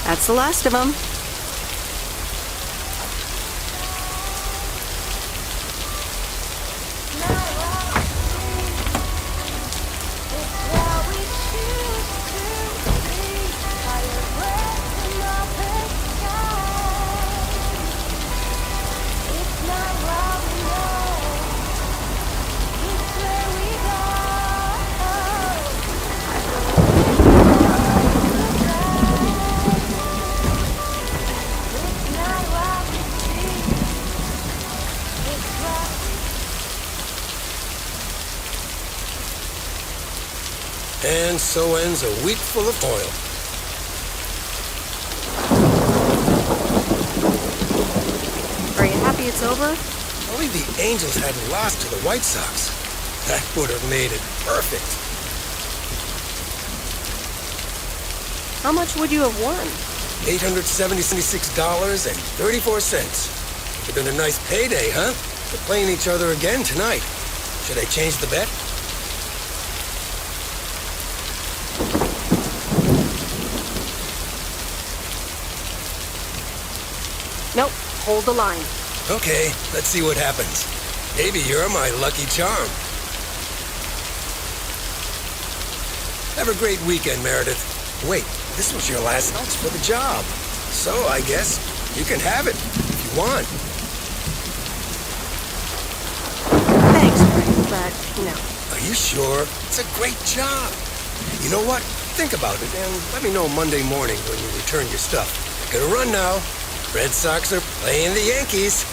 That's the last of them. And so ends a week full of toil. Are you happy it's over? Only the Angels hadn't lost to the White Sox. That would have made it perfect. How much would you have won? $876.34. Would have been a nice payday, huh? We're playing each other again tonight. Should I change the bet? Nope, hold the line. Okay, let's see what happens. Maybe you're my lucky charm. Have a great weekend, Meredith. Wait, this was your last notes for the job. So I guess you can have it if you want. Thanks, Frank, but no. Are you sure? It's a great job. You know what? Think about it and let me know Monday morning when you return your stuff. I gotta run now. Red Sox are playing the Yankees.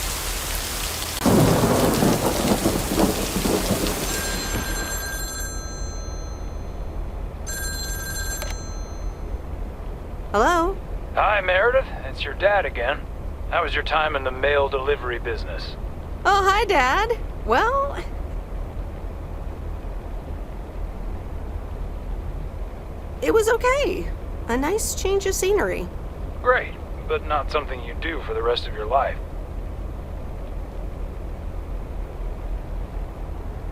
Hello? Hi, Meredith. It's your dad again. How was your time in the mail delivery business? Oh, hi, Dad. Well, it was okay. A nice change of scenery. Great, but not something you do for the rest of your life.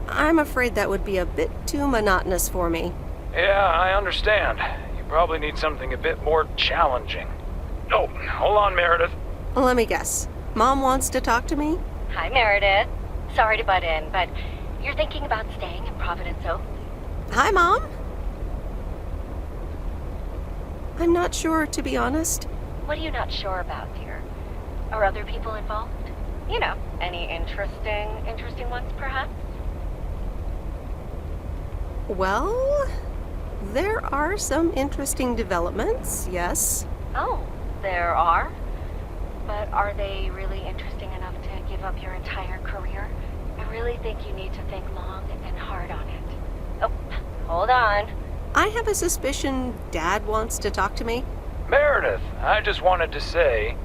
I'm afraid that would be a bit too monotonous for me. Yeah, I understand. You probably need something a bit more challenging. Oh, hold on, Meredith. Let me guess. Mom wants to talk to me? Hi, Meredith. Sorry to butt in, but you're thinking about staying in Providence Oak? Hi, Mom. I'm not sure, to be honest. What are you not sure about, dear? Are other people involved? You know, any interesting ones, perhaps? Well, there are some interesting developments, yes. Oh, there are? But are they really interesting enough to give up your entire career? I really think you need to think long and hard on it. Oh, hold on. I have a suspicion Dad wants to talk to me. Meredith, I just wanted to say,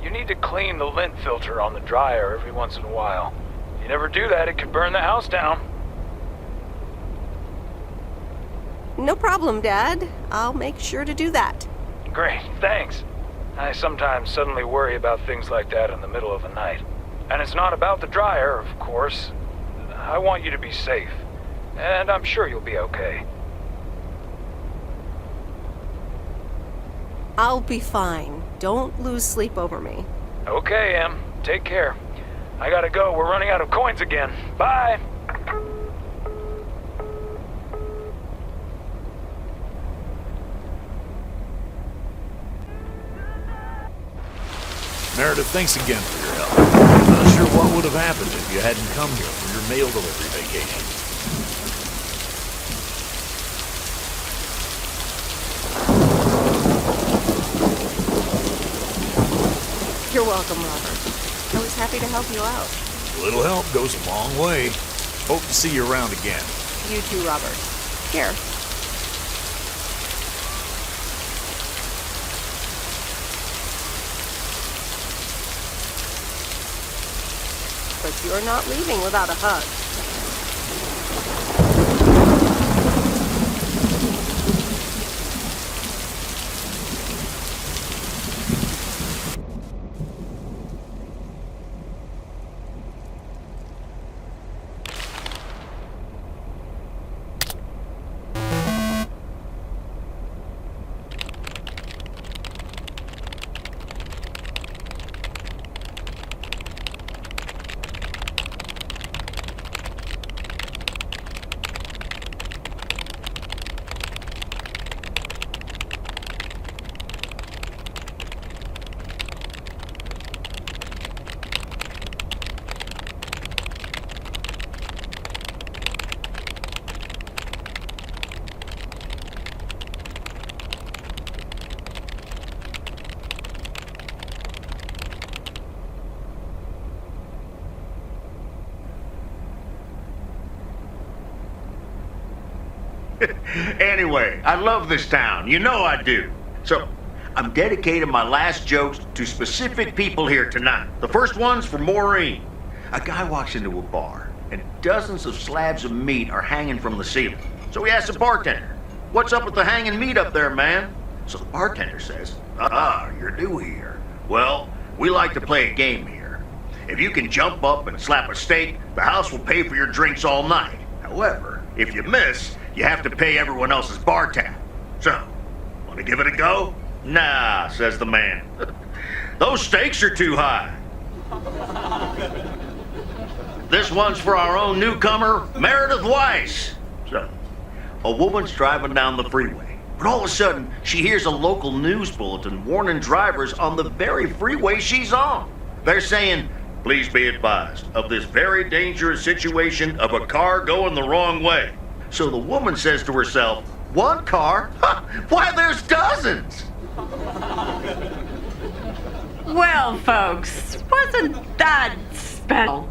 you need to clean the lint filter on the dryer every once in a while. If you never do that, it could burn the house down. No problem, Dad. I'll make sure to do that. Great, thanks. I sometimes suddenly worry about things like that in the middle of the night. And it's not about the dryer, of course. I want you to be safe. And I'm sure you'll be okay. I'll be fine. Don't lose sleep over me. Okay, Em. Take care. I gotta go. We're running out of coins again. Bye! Meredith, thanks again for your help. I'm not sure what would have happened if you hadn't come here for your mail delivery vacation. You're welcome, Robert. I was happy to help you out. A little help goes a long way. Hope to see you around again. You too, Robert. Here. But you're not leaving without a hug. Anyway, I love this town. You know I do. So, I'm dedicating my last jokes to specific people here tonight. The first one's for Maureen. A guy walks into a bar, and dozens of slabs of meat are hanging from the ceiling. So he asks the bartender, "What's up with the hanging meat up there, man?" So the bartender says, "You're new here. Well, we like to play a game here. If you can jump up and slap a steak, the house will pay for your drinks all night. However, if you miss, you have to pay everyone else's bar tab. So, want to give it a go?" "Nah," says the man. "Those stakes are too high." This one's for our own newcomer, Meredith Weiss. So, a woman's driving down the freeway, but all of a sudden, she hears a local news bulletin warning drivers on the very freeway she's on. They're saying, "Please be advised of this very dangerous situation of a car going the wrong way." So the woman says to herself, "One car? Why, there's dozens!" Well, folks, wasn't that special?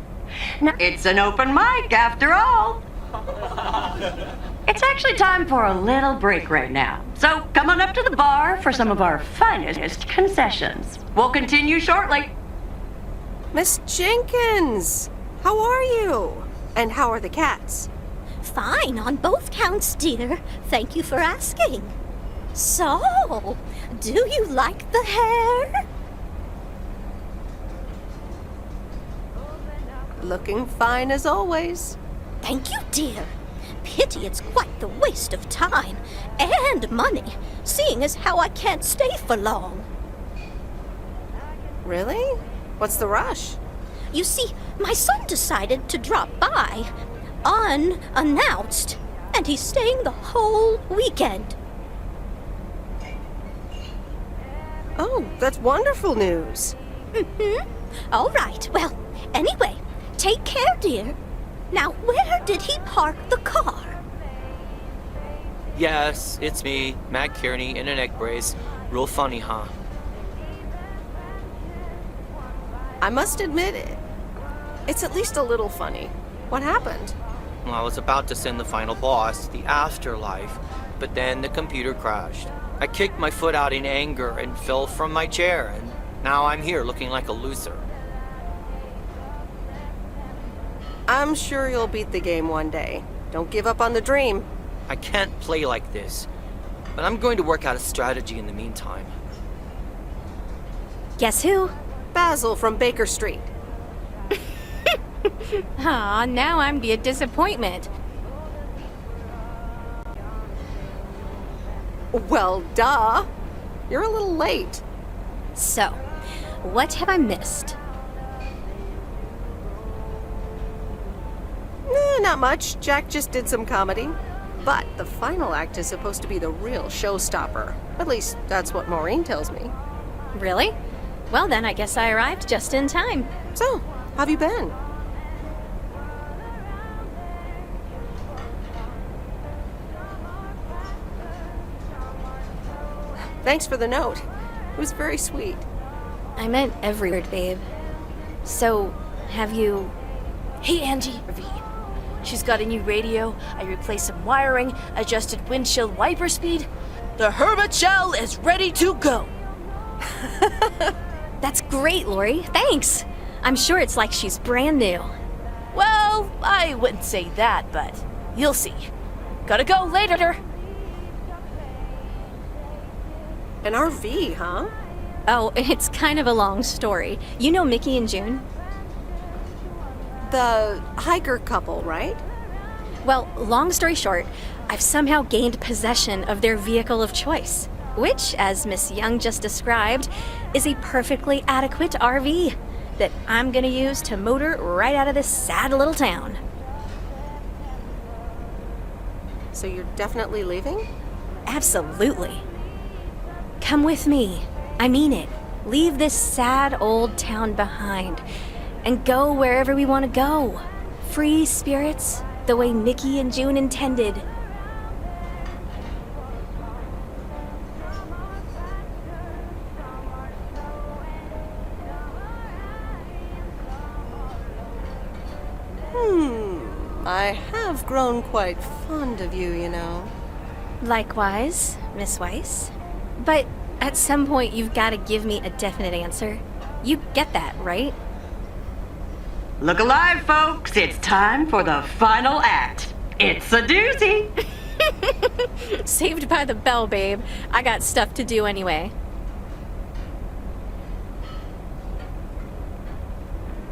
Now, it's an open mic after all. It's actually time for a little break right now. So come on up to the bar for some of our finest concessions. We'll continue shortly. Miss Jenkins, how are you? And how are the cats? Fine on both counts, dear. Thank you for asking. So, do you like the hair? Looking fine as always. Thank you, dear. Pity it's quite the waste of time and money, seeing as how I can't stay for long. Really? What's the rush? You see, my son decided to drop by, unannounced, and he's staying the whole weekend. Oh, that's wonderful news. Mm-hmm. All right, well, Anyway, take care, dear. Now, where did he park the car? Yes, it's me, Matt Kearney, in an egg brace. Real funny, huh? I must admit, it's at least a little funny. What happened? Well, I was about to send the final boss, the afterlife, but then the computer crashed. I kicked my foot out in anger and fell from my chair, and now I'm here looking like a loser. I'm sure you'll beat the game one day. Don't give up on the dream. I can't play like this, but I'm going to work out a strategy in the meantime. Guess who? Basil from Baker Street. Aw, now I'm be a disappointment. Well, duh. You're a little late. So, what have I missed? Not much. Jack just did some comedy. But the final act is supposed to be the real showstopper. At least, that's what Maureen tells me. Really? Well then, I guess I arrived just in time. So, how have you been? Thanks for the note. It was very sweet. I meant every word, babe. So, have you... Hey, Angie. She's got a new radio. I replaced some wiring, adjusted windshield wiper speed. The Hermit shell is ready to go. That's great, Lori. Thanks. I'm sure it's like she's brand new. Well, I wouldn't say that, but you'll see. Gotta go later. An RV, huh? Oh, it's kind of a long story. You know Mickey and June? The hiker couple, right? Well, long story short, I've somehow gained possession of their vehicle of choice, which, as Miss Young just described, is a perfectly adequate RV that I'm gonna use to motor right out of this sad little town. So you're definitely leaving? Absolutely. Come with me. I mean it. Leave this sad old town behind and go wherever we want to go. Free spirits, the way Mickey and June intended. I have grown quite fond of you, you know. Likewise, Miss Weiss. But at some point you've got to give me a definite answer. You get that, right? Look alive, folks. It's time for the final act. It's a doozy. Saved by the bell, babe. I got stuff to do anyway.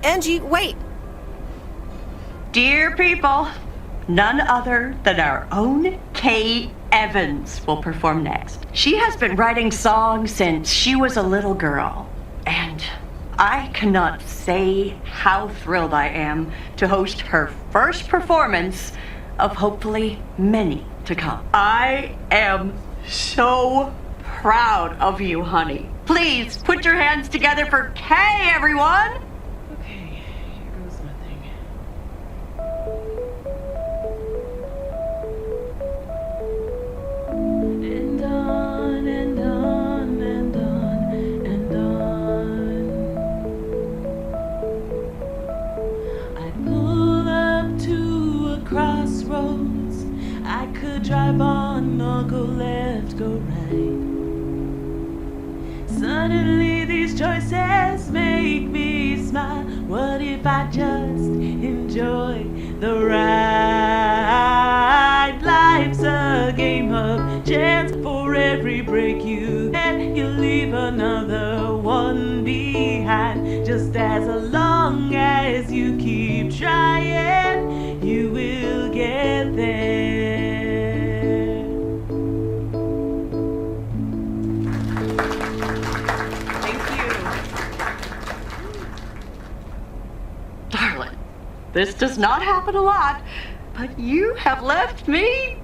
Angie, wait. Dear people, none other than our own Kay Evans will perform next. She has been writing songs since she was a little girl, and I cannot say how thrilled I am to host her first performance of hopefully many to come. I am so proud of you, honey. Please put your hands together for Kay, everyone! Okay, here goes nothing. And on and on and on and on. I pull up to a crossroads. I could drive on or go left, go right. Suddenly these choices make me smile. What if I just enjoy the ride? Life's a game of chance. For every break you get, you leave another one behind. Just as long as you keep trying, you will get there. Darling, this does not happen a lot, but you have left me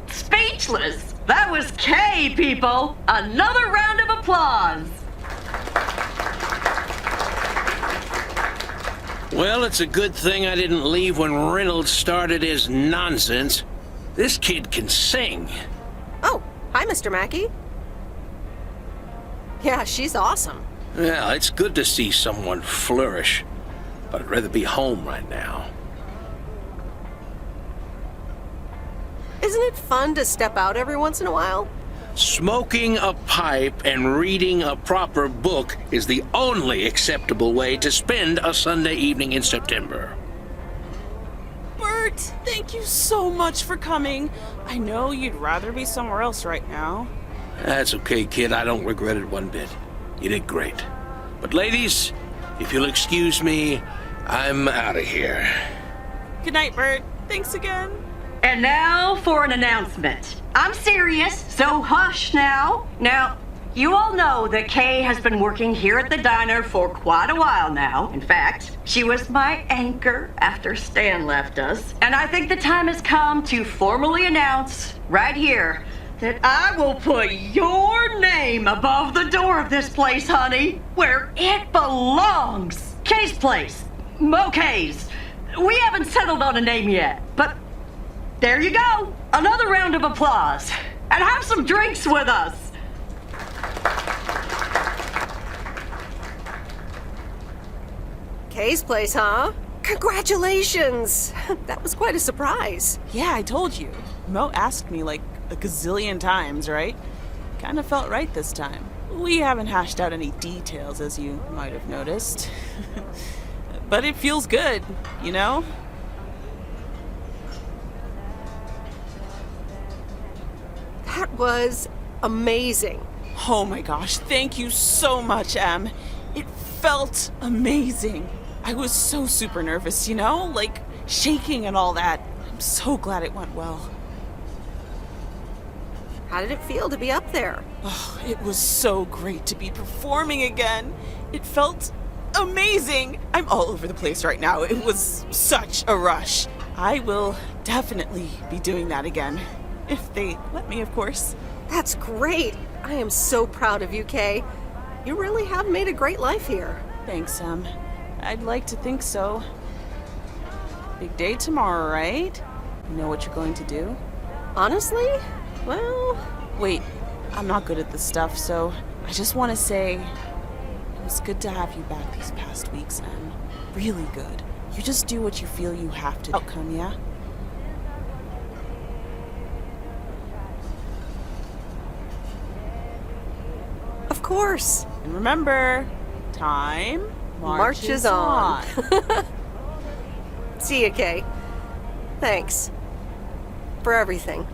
speechless. That was Kay, people. Another round of applause. Well, it's a good thing I didn't leave when Reynolds started his nonsense. This kid can sing. Oh, hi, Mr. Mackey. Yeah, she's awesome. Well, it's good to see someone flourish, but I'd rather be home right now. Isn't it fun to step out every once in a while? Smoking a pipe and reading a proper book is the only acceptable way to spend a Sunday evening in September. Bert, thank you so much for coming. I know you'd rather be somewhere else right now. That's okay, kid. I don't regret it one bit. You did great. But ladies, if you'll excuse me, I'm out of here. Good night, Bert. Thanks again. And now for an announcement. I'm serious, so hush now. Now, you all know that Kay has been working here at the diner for quite a while now. In fact, she was my anchor after Stan left us. And I think the time has come to formally announce right here that I will put your name above the door of this place, honey, where it belongs. Kay's place. Kay's. We haven't settled on a name yet, but there you go. Another round of applause. And have some drinks with us. Kay's place, huh? Congratulations! That was quite a surprise. Yeah, I told you. Mo asked me like a gazillion times, right? Kinda felt right this time. We haven't hashed out any details, as you might have noticed. But it feels good, you know? That was amazing. Oh my gosh, thank you so much, Em. It felt amazing. I was so super nervous, you know? Like, shaking and all that. I'm so glad it went well. How did it feel to be up there? Oh, it was so great to be performing again. It felt amazing. I'm all over the place right now. It was such a rush. I will definitely be doing that again. If they let me, of course. That's great. I am so proud of you, Kay. You really have made a great life here. Thanks, Em. I'd like to think so. Big day tomorrow, right? You know what you're going to do? Honestly? Well... Wait, I'm not good at this stuff, so I just want to say it was good to have you back these past weeks, Em. Really good. You just do what you feel you have to outcome, yeah? Of course. And remember, time marches on. See you, Kay. Thanks. For everything.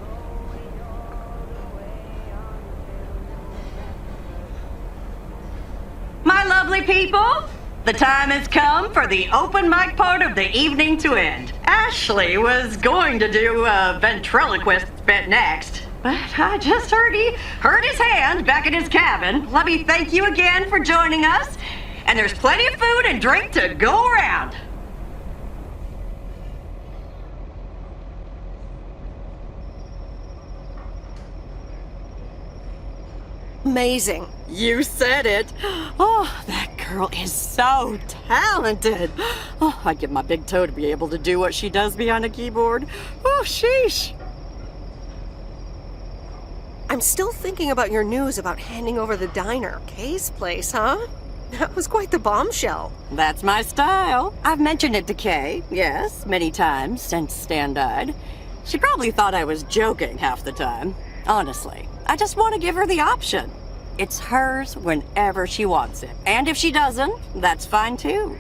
My lovely people, the time has come for the open mic part of the evening to end. Ashley was going to do a ventriloquist bit next, but I just heard he hurt his hand back in his cabin. Let me thank you again for joining us, and there's plenty of food and drink to go around. Amazing. You said it. Oh, that girl is so talented. Oh, I'd give my big toe to be able to do what she does behind a keyboard. Oh, sheesh. I'm still thinking about your news about handing over the diner. Kay's place, huh? That was quite the bombshell. That's my style. I've mentioned it to Kay, yes, many times since Stan died. She probably thought I was joking half the time. Honestly, I just want to give her the option. It's hers whenever she wants it. And if she doesn't, that's fine too.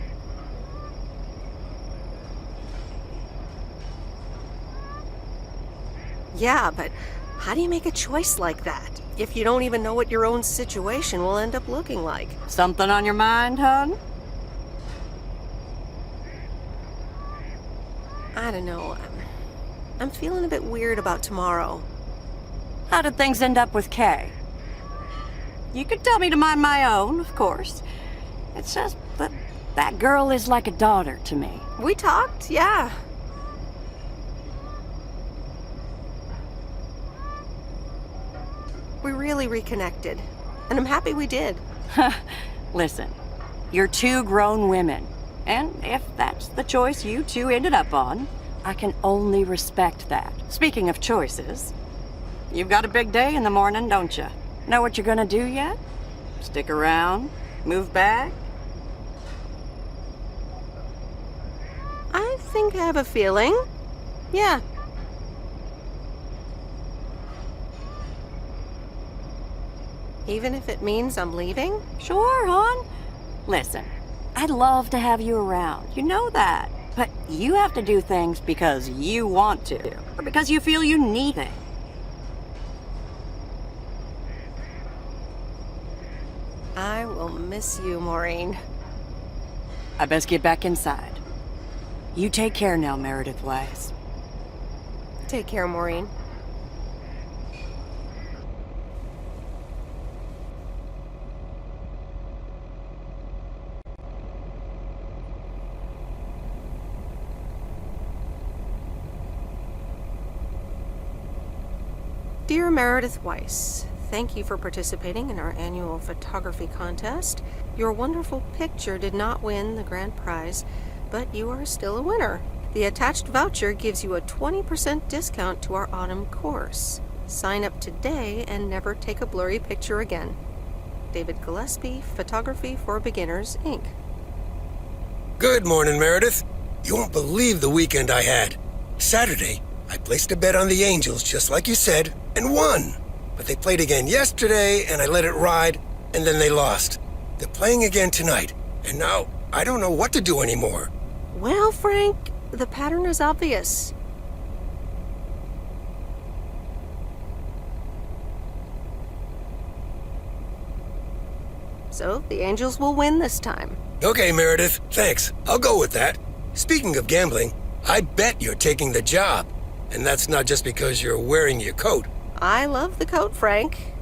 Yeah, but how do you make a choice like that if you don't even know what your own situation will end up looking like? Something on your mind, hon? I don't know. I'm feeling a bit weird about tomorrow. How did things end up with Kay? You could tell me to mind my own, of course. It's just that that girl is like a daughter to me. We talked, yeah. We really reconnected, and I'm happy we did. Listen, you're two grown women. And if that's the choice you two ended up on, I can only respect that. Speaking of choices, you've got a big day in the morning, don't you? Know what you're gonna do yet? Stick around? Move back? I think I have a feeling. Yeah. Even if it means I'm leaving? Sure, hon. Listen, I'd love to have you around. You know that. But you have to do things because you want to, or because you feel you need it. I will miss you, Maureen. I best get back inside. You take care now, Meredith Weiss. Take care, Maureen. Dear Meredith Weiss, thank you for participating in our annual photography contest. Your wonderful picture did not win the grand prize, but you are still a winner. The attached voucher gives you a 20% discount to our autumn course. Sign up today and never take a blurry picture again. David Gillespie, Photography for Beginners, Inc. Good morning, Meredith. You won't believe the weekend I had. Saturday, I placed a bet on the Angels, just like you said, and won. But they played again yesterday, and I let it ride, and then they lost. They're playing again tonight, and now I don't know what to do anymore. Well, Frank, the pattern is obvious. So, the Angels will win this time. Okay, Meredith, thanks. I'll go with that. Speaking of gambling, I bet you're taking the job. And that's not just because you're wearing your coat. I love the coat, Frank.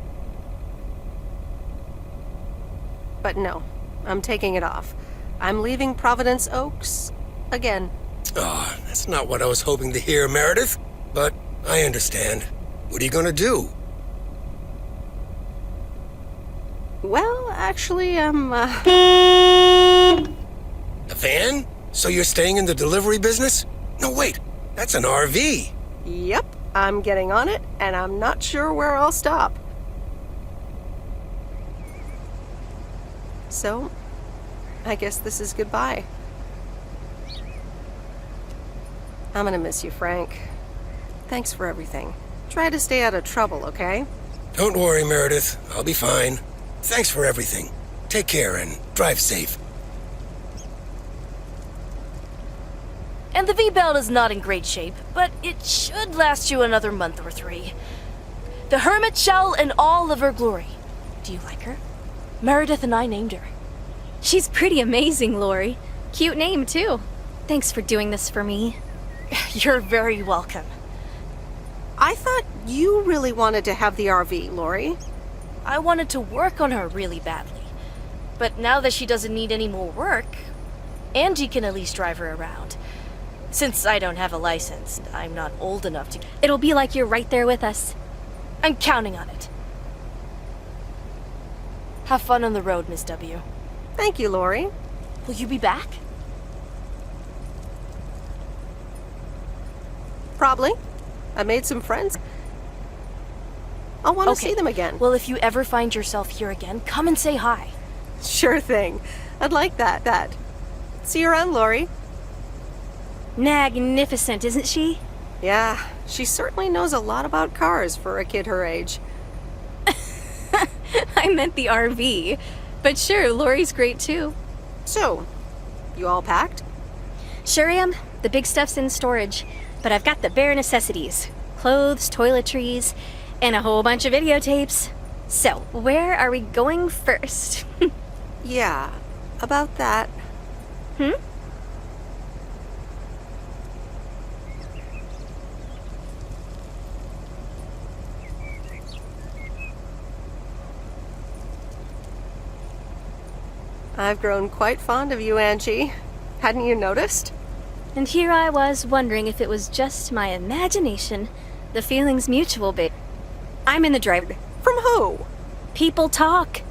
But no, I'm taking it off. I'm leaving Providence Oaks again. Oh, that's not what I was hoping to hear, Meredith. But I understand. What are you gonna do? Well, actually, A van? So you're staying in the delivery business? No, wait. That's an RV. Yep, I'm getting on it, and I'm not sure where I'll stop. So, I guess this is goodbye. I'm gonna miss you, Frank. Thanks for everything. Try to stay out of trouble, okay? Don't worry, Meredith. I'll be fine. Thanks for everything. Take care and drive safe. And the V-belt is not in great shape, but it should last you another month or 3. The hermit shell in all of her glory. Do you like her? Meredith and I named her. She's pretty amazing, Lori. Cute name, too. Thanks for doing this for me. You're very welcome. I thought you really wanted to have the RV, Lori. I wanted to work on her really badly. But now that she doesn't need any more work, Angie can at least drive her around. Since I don't have a license, I'm not old enough to... It'll be like you're right there with us. I'm counting on it. Have fun on the road, Miss W. Thank you, Lori. Will you be back? Probably. I made some friends. I'll want to see them again. Well, if you ever find yourself here again, come and say hi. Sure thing. I'd like that. See you around, Lori. Magnificent, isn't she? Yeah, she certainly knows a lot about cars for a kid her age. I meant the RV. But sure, Lori's great too. So, you all packed? Sure am. The big stuff's in storage. But I've got the bare necessities. Clothes, toiletries, and a whole bunch of videotapes. So, where are we going first? Yeah, about that. I've grown quite fond of you, Angie. Hadn't you noticed? And here I was wondering if it was just my imagination. The feeling's mutual, babe. I'm in the driver. From who? People talk.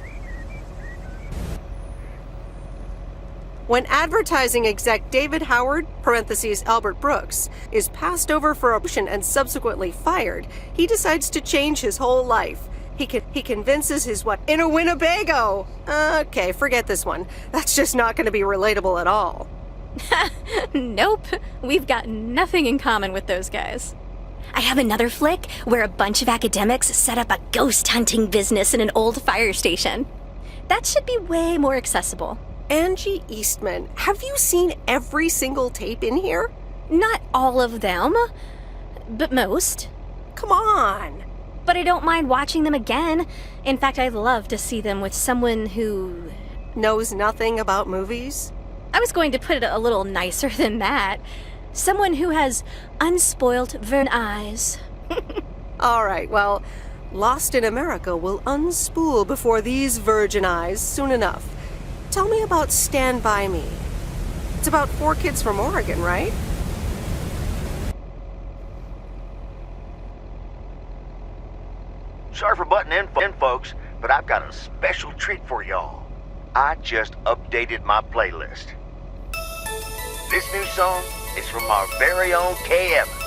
When advertising exec David Howard, parentheses Albert Brooks, is passed over for a promotion and subsequently fired, he decides to change his whole life. He convinces his what? In a Winnebago! Okay, forget this one. That's just not going to be relatable at all. Nope, we've got nothing in common with those guys. I have another flick where a bunch of academics set up a ghost hunting business in an old fire station. That should be way more accessible. Angie Eastman, have you seen every single tape in here? Not all of them, but most. Come on! But I don't mind watching them again. In fact, I'd love to see them with someone who... knows nothing about movies? I was going to put it a little nicer than that. Someone who has unspoilt vern eyes. All right, well, Lost in America will unspool before these virgin eyes soon enough. Tell me about Stand By Me. It's about 4 kids from Oregon, right? Sorry for butting in, folks, but I've got a special treat for y'all. I just updated my playlist. This new song is from our very own Kay Evans.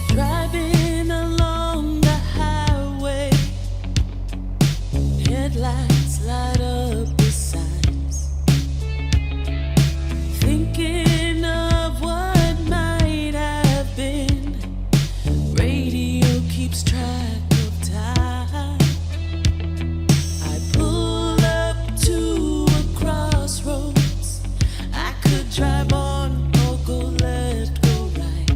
Driving along the highway, headlights light up the signs. Thinking of what might have been. Radio keeps track of time. I pull up to a crossroads. I could drive on or go left, go right.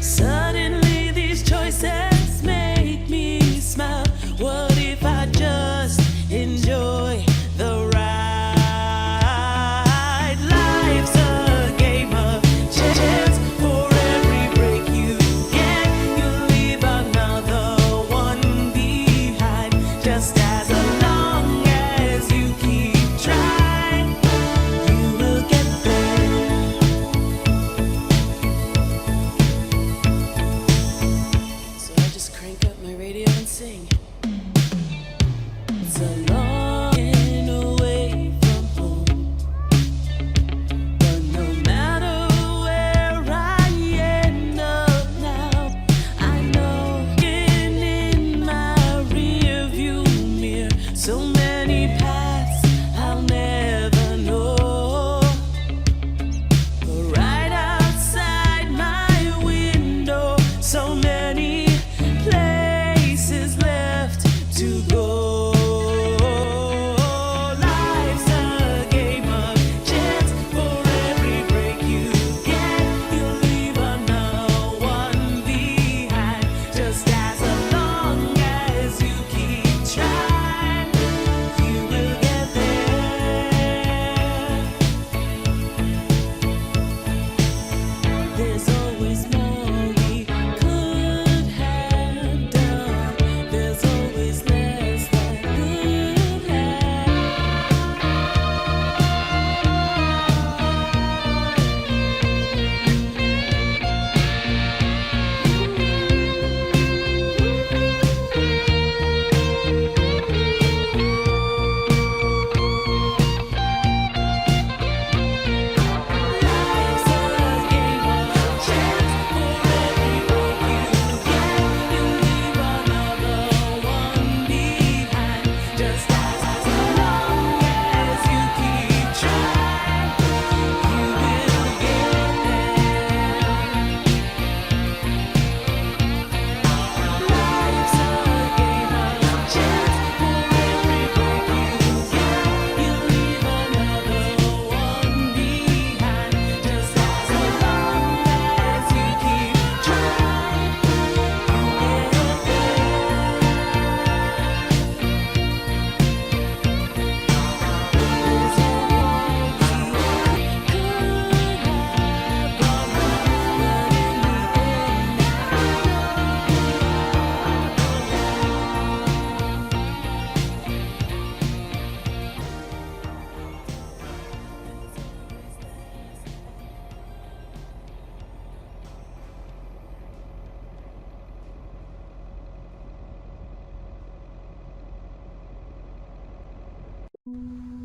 Suddenly these choices make me smile. What if I just enjoy the ride? Life's a game of chance. For every break you get, you leave another one behind. Just as long as you keep trying, you will get there. So I just crank up my radio and sing. It's a long way away from home, but no matter where I end up now, I know in my rearview mirror, so many paths I'll never know. But right outside my window, so many places left to go. Life's a game of chance. For every break you get, you leave another one behind. Just as long as you keep trying, you.